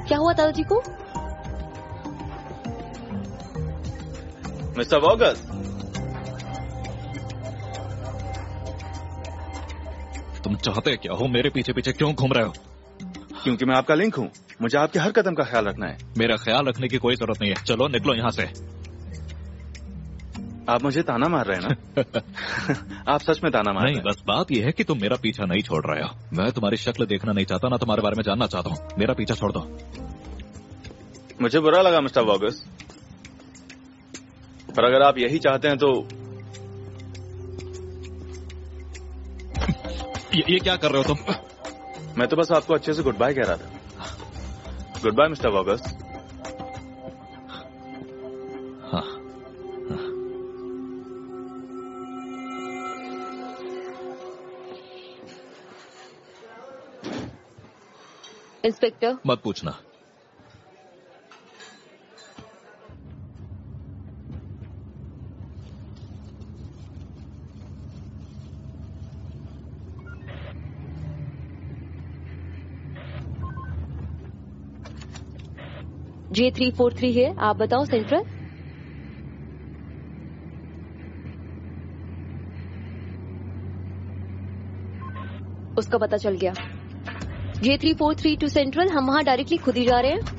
क्या हुआ दादाजी को? मिस्टर वॉगस, तुम चाहते क्या हो? मेरे पीछे पीछे क्यों घूम रहे हो? क्योंकि मैं आपका लिंक हूँ, मुझे आपके हर कदम का ख्याल रखना है। मेरा ख्याल रखने की कोई जरूरत नहीं है, चलो निकलो यहाँ से। आप मुझे ताना मार रहे हैं ना? आप सच में ताना मार रहे हैं? नहीं, बस बात यह है कि तुम मेरा पीछा नहीं छोड़ रहे हो। मैं तुम्हारी शक्ल देखना नहीं चाहता, ना तुम्हारे बारे में जानना चाहता हूँ। मेरा पीछा छोड़ दो। मुझे बुरा लगा मिस्टर वॉगस, पर अगर आप यही चाहते हैं तो ये क्या कर रहे हो तुम? मैं तो बस आपको अच्छे से गुड बाय कह रहा था। Good bye Mister Vargas. हाँ। इंस्पेक्टर, मत पूछना। J343 है, आप बताओ सेंट्रल। उसका पता चल गया। J343 टू सेंट्रल, हम वहां डायरेक्टली खुद ही जा रहे हैं।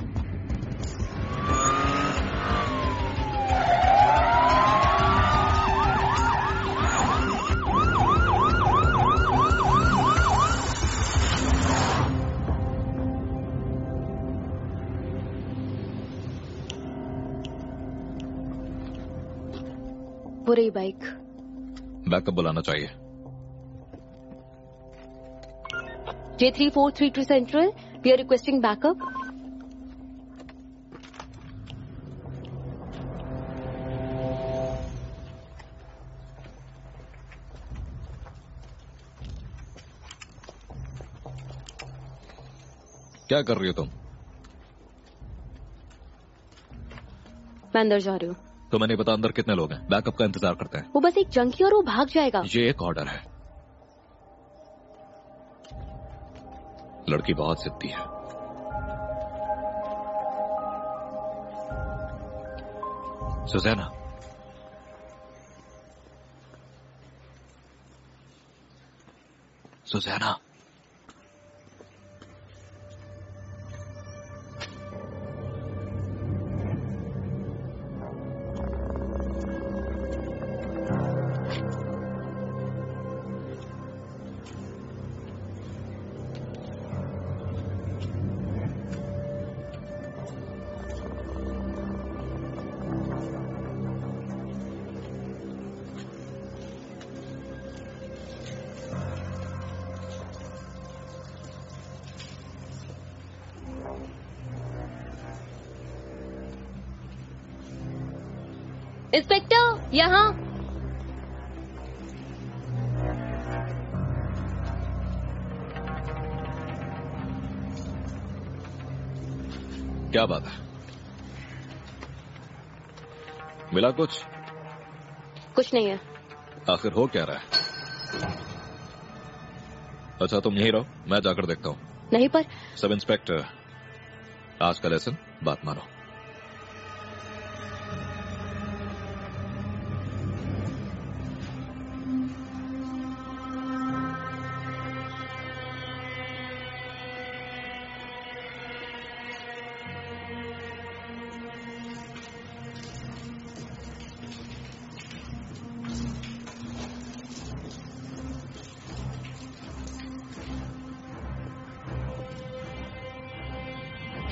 वो रही बाइक। बैकअप बुलाना चाहिए। J343 to Central, we are requesting backup. क्या कर रही हो तुम? मैं अंदर जा रही हूँ। तुम्हें नहीं पता अंदर कितने लोग हैं? बैकअप का इंतजार करते हैं। वो बस एक जंकी और वो भाग जाएगा। ये एक ऑर्डर है। लड़की बहुत जिद्दी है। सुजैना, सुजैना, इंस्पेक्टर, यहाँ। क्या बात है? मिला कुछ? कुछ नहीं है। आखिर हो क्या रहा है? अच्छा, तुम यहीं रहो, मैं जाकर देखता हूँ। नहीं पर सब इंस्पेक्टर, आज का लेसन बात मानो।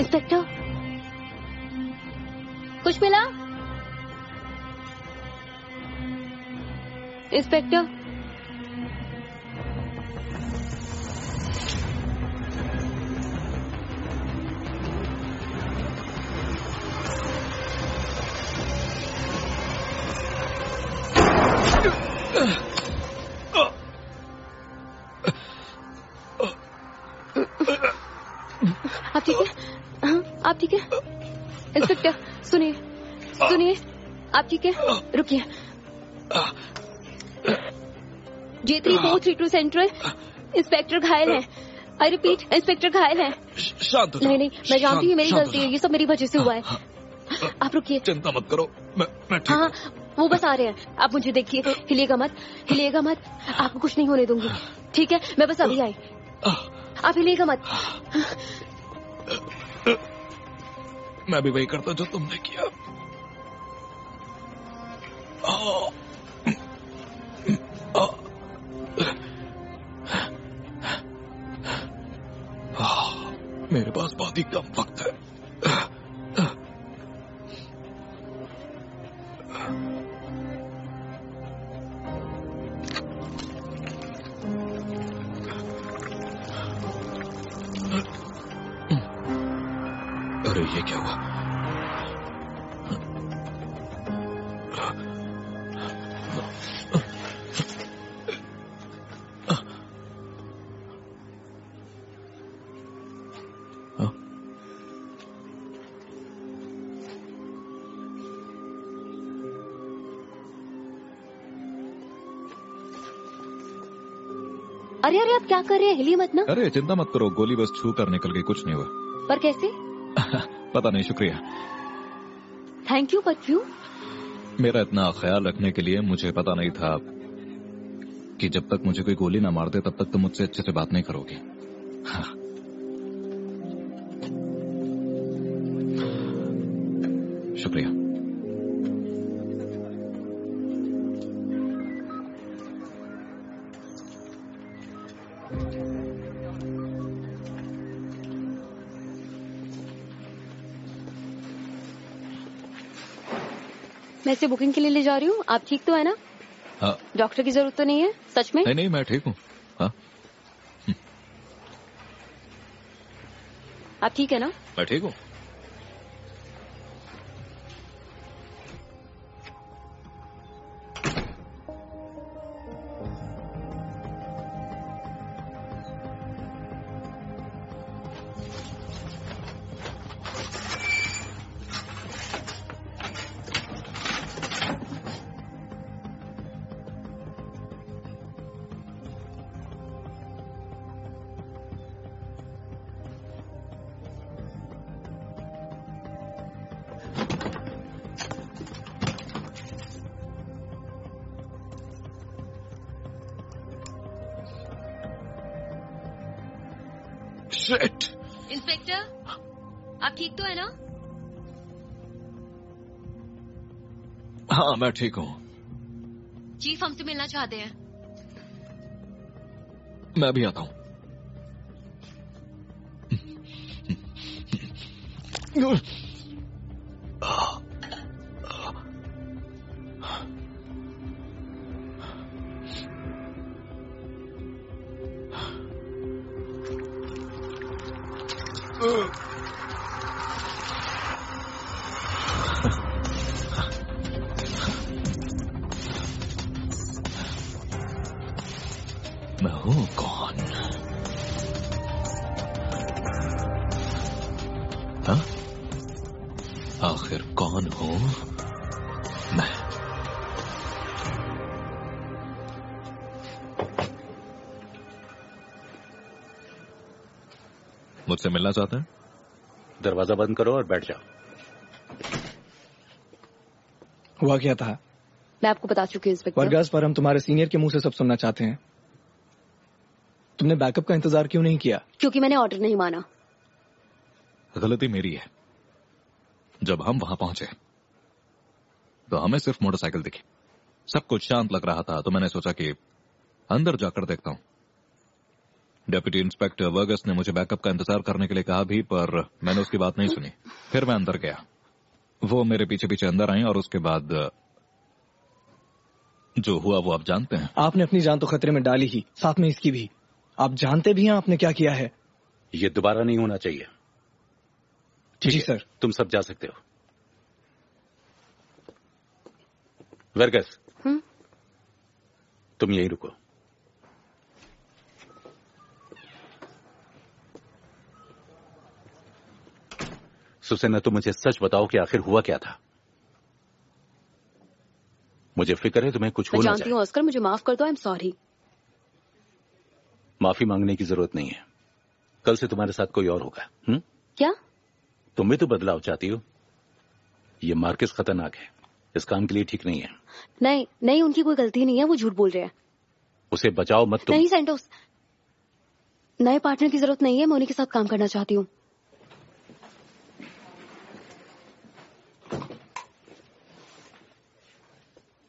इंस्पेक्टर, कुछ मिला? इंस्पेक्टर, आप ठीक है? हाँ, आप ठीक है? इंस्पेक्टर, सुनिए सुनिए, आप ठीक है? रुकिए। J3432 सेंट्रल, इंस्पेक्टर घायल है। आई रिपीट, इंस्पेक्टर घायल है। शांत हो। नहीं नहीं, मैं जानती हूँ मेरी गलती है, ये सब मेरी वजह से हुआ है। आप रुकिए। चिंता मत करो, मैं ठीक हाँ हूँ। वो बस आ रहे हैं, आप मुझे देखिए, हिलिएगा मत, हिलिएगा मत, आपको कुछ नहीं होने दूंगी, ठीक है? मैं बस अभी आई, आप हिलिएगा मत। मैं भी वही करता जो तुमने किया। मेरे पास बहुत ही कम वक्त है। अरे ये क्या हुआ? अरे अरे आप क्या कर रहे हैं? हिलिए मत ना। अरे चिंता मत करो, गोली बस छू कर निकल गई, कुछ नहीं हुआ। पर कैसे? पता नहीं, शुक्रिया। थैंक यू, पर क्यों? मेरा इतना ख्याल रखने के लिए। मुझे पता नहीं था कि जब तक मुझे कोई गोली ना मार दे तब तक तुम मुझसे अच्छे से बात नहीं करोगे। हाँ। शुक्रिया। मैं इसे बुकिंग के लिए ले जा रही हूँ, आप ठीक तो है ना? हाँ। डॉक्टर की जरूरत तो नहीं है सच में? नहीं, मैं ठीक हूँ। हाँ। आप ठीक है ना? मैं ठीक हूँ। इंस्पेक्टर, आप ठीक तो है ना? हाँ, मैं ठीक हूँ। चीफ हमसे मिलना चाहते हैं। मैं भी आता हूँ। मैं हूँ कौन? हाँ? आखिर कौन हूँ मैं? मुझसे मिलना चाहते हैं? दरवाजा बंद करो और बैठ जाओ। हुआ क्या था? मैं आपको बता चुकी हूँ इंस्पेक्टर। वर्गास पर हम तुम्हारे सीनियर के मुंह से सब सुनना चाहते हैं। तुमने बैकअप का इंतजार क्यों नहीं किया? क्योंकि मैंने ऑर्डर नहीं माना। गलती मेरी है। जब हम वहां पहुंचे तो हमें सिर्फ मोटरसाइकिल दिखी। सब कुछ शांत लग रहा था तो मैंने सोचा कि अंदर जाकर देखता हूं। डेप्यूटी इंस्पेक्टर वर्गस ने मुझे बैकअप का इंतजार करने के लिए कहा भी, पर मैंने उसकी बात नहीं सुनी। फिर मैं अंदर गया, वो मेरे पीछे पीछे अंदर आई और उसके बाद जो हुआ वो आप जानते हैं। आपने अपनी जान तो खतरे में डाली ही, साथ में इसकी भी। आप जानते भी हैं आपने क्या किया है। ये दोबारा नहीं होना चाहिए। जी सर। तुम सब जा सकते हो। वर्गस, तुम यहीं रुको। सुसेना, तुम मुझे सच बताओ कि आखिर हुआ क्या था। मुझे फिक्र है तुम्हें कुछ हो ना जाए। मैं जानती हूँ ऑस्कर, मुझे माफ कर दो, आई एम सॉरी। माफी मांगने की जरूरत नहीं है। कल से तुम्हारे साथ कोई और होगा। क्या? तुम भी तो बदलाव चाहती हो। ये मार्केस खतरनाक है। इस काम के लिए ठीक नहीं है। नहीं नहीं, उनकी कोई गलती नहीं है, वो झूठ बोल रहे हैं। उसे बचाओ मत तुम। नहीं सैंटोस, नए पार्टनर की जरूरत नहीं है, मैं उन्हीं के साथ काम करना चाहती हूँ।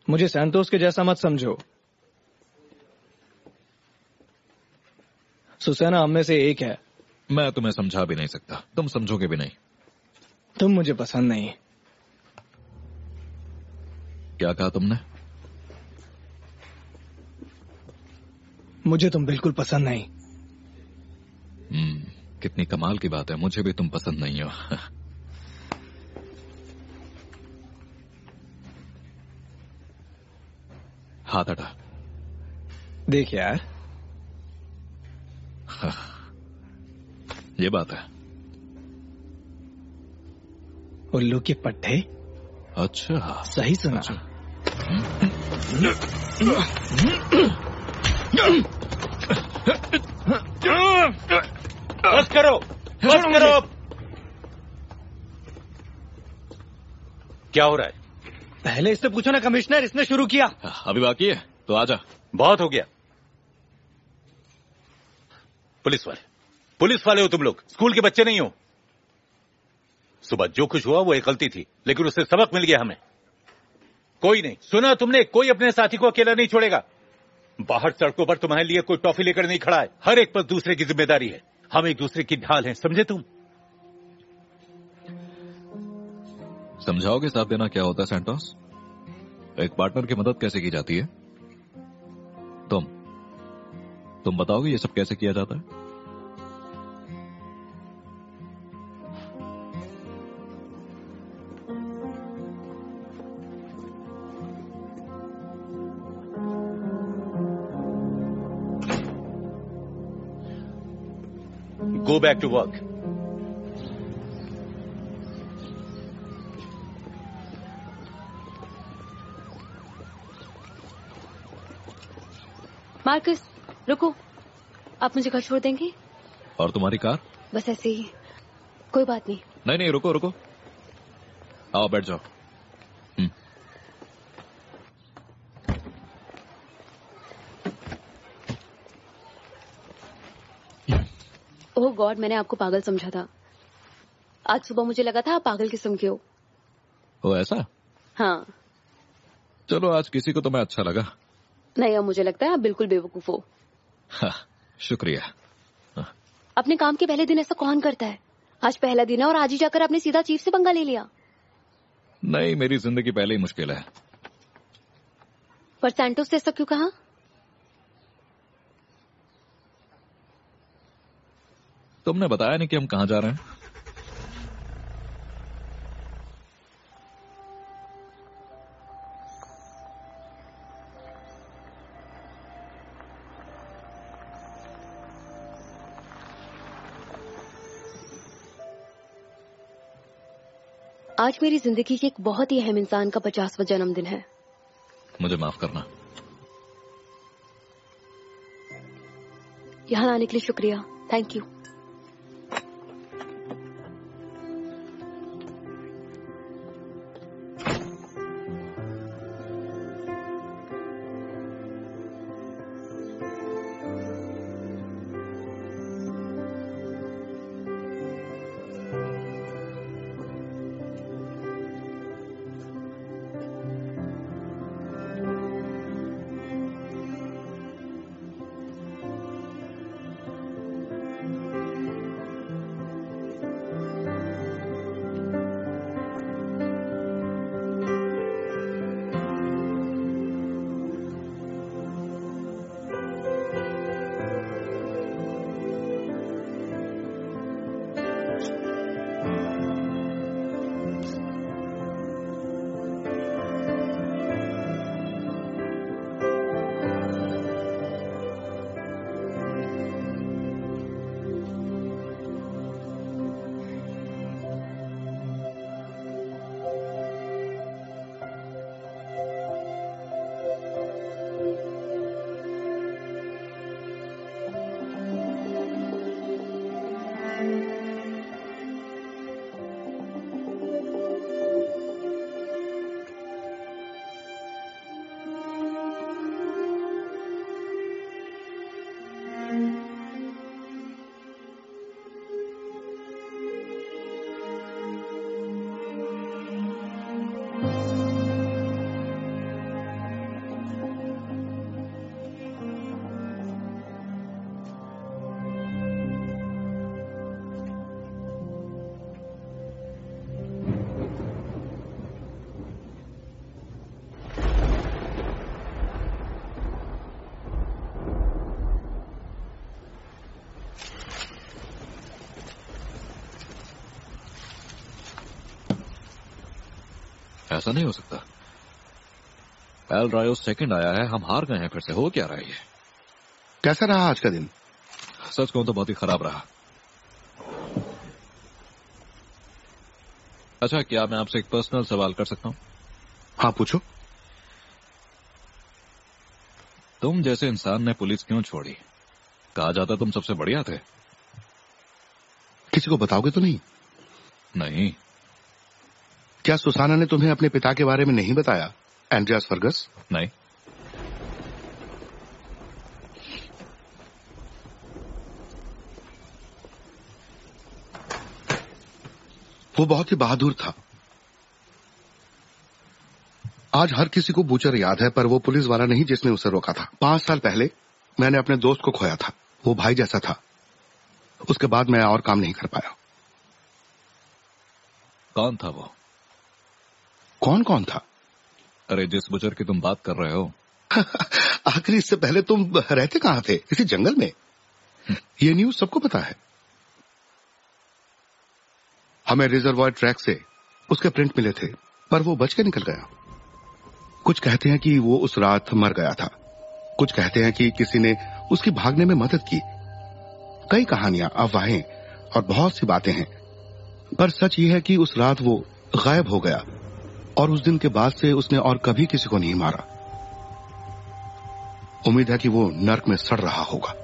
मुझे सैंटोस के जैसा मत समझो। सुसैना हम में से एक है। मैं तुम्हें समझा भी नहीं सकता, तुम समझोगे भी नहीं। तुम मुझे पसंद नहीं। क्या कहा तुमने? मुझे तुम बिल्कुल पसंद नहीं। कितनी कमाल की बात है, मुझे भी तुम पसंद नहीं हो। हाथ हटा। देख यार, ये बात है। उल्लू के पट्टे। अच्छा, सही सुना। अच्छा। बस करो, बस करो। क्या हो रहा है? पहले इससे पूछो ना कमिश्नर, इसने शुरू किया। अभी बाकी है तो आजा। बहुत हो गया। पुलिस वाले हो तुम लोग, स्कूल के बच्चे नहीं हो। सुबह जो कुछ हुआ वो एक गलती थी, लेकिन उससे सबक मिल गया हमें। कोई नहीं, सुना तुमने, कोई अपने साथी को अकेला नहीं छोड़ेगा। बाहर सड़कों पर तुम्हारे लिए कोई टॉफी लेकर नहीं खड़ा है। हर एक पर दूसरे की जिम्मेदारी है। हम एक दूसरे की ढाल हैं, समझे तुम? समझाओगे साथ देना क्या होता है सैंटोस? एक पार्टनर की मदद कैसे की जाती है? तुम बताओगे ये सब कैसे किया जाता है? Go back to work. Marcus, रुको, आप मुझे घर छोड़ देंगे? और तुम्हारी कार? बस ऐसे ही, कोई बात नहीं। नहीं, रुको। आओ बैठ जाओ। ओह गॉड, मैंने आपको पागल समझा था। आज सुबह मुझे लगा था आप पागल किस्म के हो। ओ ऐसा? हाँ। चलो आज किसी को तो मैं अच्छा लगा। नहीं, अब मुझे लगता है आप बिल्कुल बेवकूफ हो। हाँ, शुक्रिया। अपने काम के पहले दिन ऐसा कौन करता है? आज पहला दिन है और आज ही जाकर आपने सीधा चीफ से पंगा ले लिया। नहीं, मेरी जिंदगी पहले ही मुश्किल है। पर सैंटोस से ऐसा क्यों कहा? तुमने बताया नहीं कि हम कहाँ जा रहे हैं। आज मेरी जिंदगी के एक बहुत ही अहम इंसान का 50वां जन्मदिन है। मुझे माफ करना। यहाँ आने के लिए शुक्रिया, थैंक यू। ऐसा नहीं हो सकता। एल रायो सेकंड आया है, हम हार गए हैं फिर से। हो क्या रहा है ये? कैसा रहा आज का दिन? सच कहूं तो बहुत ही खराब रहा। अच्छा, क्या मैं आपसे एक पर्सनल सवाल कर सकता हूं? हाँ, पूछो। तुम जैसे इंसान ने पुलिस क्यों छोड़ी? कहा जाता तुम सबसे बढ़िया थे। किसी को बताओगे तो नहीं? नहीं। क्या सुसाना ने तुम्हें अपने पिता के बारे में नहीं बताया, एंड्रियास फर्गस? नहीं। वो बहुत ही बहादुर था। आज हर किसी को बूचर याद है, पर वो पुलिस वाला नहीं जिसने उसे रोका था। 5 साल पहले मैंने अपने दोस्त को खोया था। वो भाई जैसा था। उसके बाद मैं और काम नहीं कर पाया। कौन था वो? कौन कौन था? अरे, जिस बुचर की तुम बात कर रहे हो। आखिर इससे पहले तुम रहते कहां थे? किसी जंगल में? ये न्यूज सबको पता है। हमें रिजर्वॉयर ट्रैक से उसके प्रिंट मिले थे, पर वो बच के निकल गया। कुछ कहते हैं कि वो उस रात मर गया था। कुछ कहते हैं कि किसी ने उसकी भागने में मदद की। कई कहानियां, अफवाहें और बहुत सी बातें हैं, पर सच ये है कि उस रात वो गायब हो गया और उस दिन के बाद से उसने और कभी किसी को नहीं मारा। उम्मीद है कि वो नर्क में सड़ रहा होगा।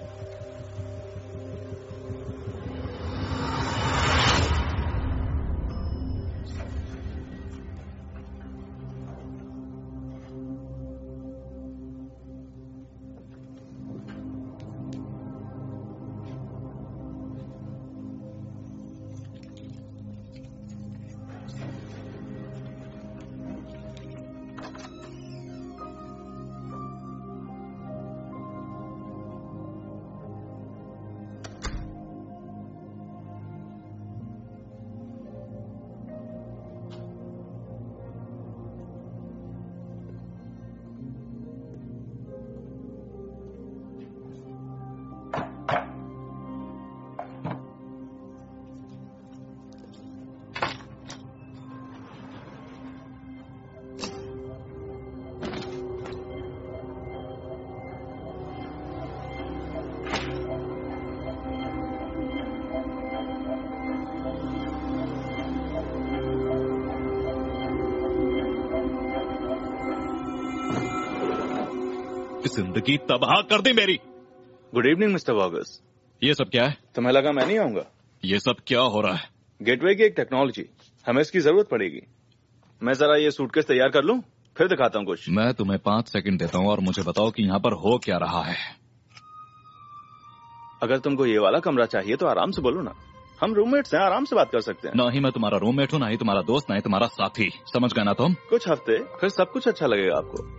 जिंदगी तबाह कर दी मेरी। Good evening Mister Vargas. ये सब क्या है? तुम्हें लगा मैं नहीं आऊंगा? ये सब क्या हो रहा है? गेटवे की एक टेक्नोलॉजी, हमें इसकी जरूरत पड़ेगी। मैं जरा ये सूटकेस तैयार कर लूं, फिर दिखाता हूं कुछ। मैं तुम्हें 5 सेकंड देता हूं और मुझे बताओ कि यहाँ पर हो क्या रहा है। अगर तुमको ये वाला कमरा चाहिए तो आराम से बोलो ना, हम रूममेट्स हैं, आराम से बात कर सकते हैं। ना ही मैं तुम्हारा रूममेट हूँ, ना ही तुम्हारा दोस्त, ना ही तुम्हारा साथी। समझ गए ना तुम? कुछ हफ्ते फिर सब कुछ अच्छा लगेगा आपको।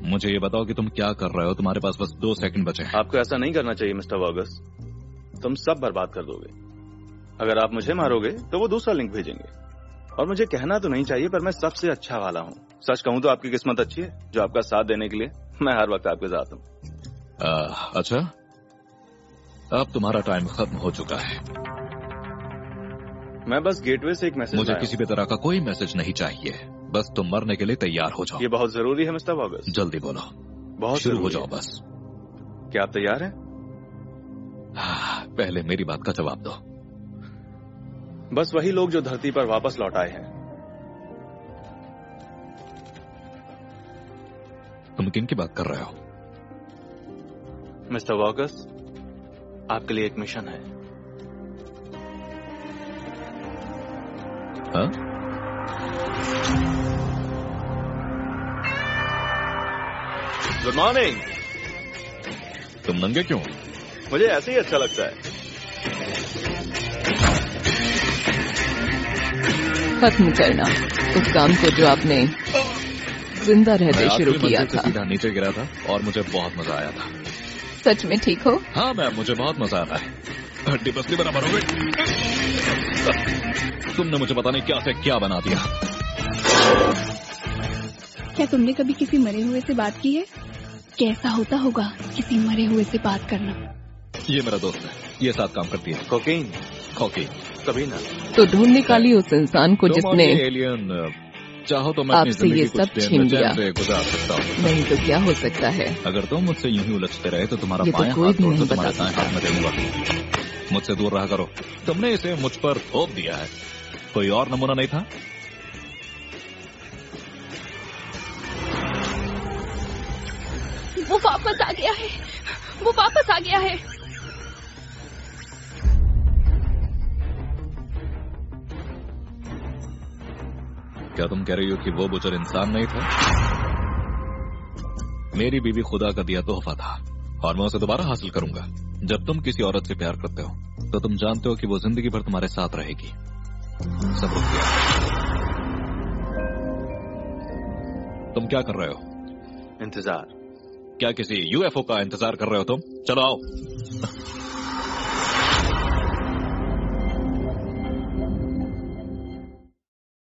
मुझे ये बताओ कि तुम क्या कर रहे हो। तुम्हारे पास बस 2 सेकंड बचे हैं। आपको ऐसा नहीं करना चाहिए मिस्टर वॉगस, तुम सब बर्बाद कर दोगे। अगर आप मुझे मारोगे तो वो दूसरा लिंक भेजेंगे, और मुझे कहना तो नहीं चाहिए पर मैं सबसे अच्छा वाला हूँ। सच कहूँ तो आपकी किस्मत अच्छी है जो आपका साथ देने के लिए मैं हर वक्त आपके साथ हूँ। अच्छा, अब तुम्हारा टाइम खत्म हो चुका है। मैं बस गेटवे से एक मैसेज मुझे किसी भी तरह का कोई मैसेज नहीं चाहिए, बस तुम मरने के लिए तैयार हो जाओ। ये बहुत जरूरी है मिस्टर वॉगस। जल्दी बोलो। बहुत शुरू हो जाओ बस। क्या आप तैयार हैं? पहले मेरी बात का जवाब दो। बस वही लोग जो धरती पर वापस लौट आए हैं। तुम किन की बात कर रहे हो? मिस्टर वॉगस, आपके लिए एक मिशन है। हाँ? Good morning. तुम नंगे क्यों? मुझे ऐसे ही अच्छा लगता है। खत्म करना उस काम को जो आपने जिंदा रहते शुरू किया था। सीधा नीचे गिरा था और मुझे बहुत मजा आया था। सच में ठीक हो? हाँ मैम, मुझे बहुत मजा आता है। हड्डी पसली बराबर हो गई। तुमने मुझे पता नहीं क्या से क्या बना दिया। क्या तुमने कभी किसी मरे हुए से बात की है? कैसा होता होगा किसी मरे हुए से बात करना? ये मेरा दोस्त है, ये साथ काम करती है। कोकीन? कोकीन कभी ना। तो ढूंढ निकाली उस इंसान को जिसने एलियन चाहो तो मैं अपनी आपसे ये जिंदगी कुछ सब देर छीन में लिया। चैन से गुजार सकता हूँ। नहीं तो क्या हो सकता है? अगर तुम मुझसे यूं ही उलझते रहे तो तुम्हारा ये तो बाएं कोई हाथ भी तोड़ नहीं के तुम्हारे बता दाएं हाथ में दूंगा। मुझसे दूर रहा करो। तुमने इसे मुझ पर थोप दिया है। कोई और नमूना नहीं था? वो वापस आ गया है, वो वापस आ गया है। क्या तुम कह रही हो कि वो बुचर इंसान नहीं था? मेरी बीवी खुदा का दिया तोहफा था और मैं उसे दोबारा हासिल करूंगा। जब तुम किसी औरत से प्यार करते हो तो तुम जानते हो कि वो जिंदगी भर तुम्हारे साथ रहेगी। सब रुक गया। तुम क्या कर रहे हो? इंतजार। क्या किसी यूएफओ का इंतजार कर रहे हो तुम? चलो आओ।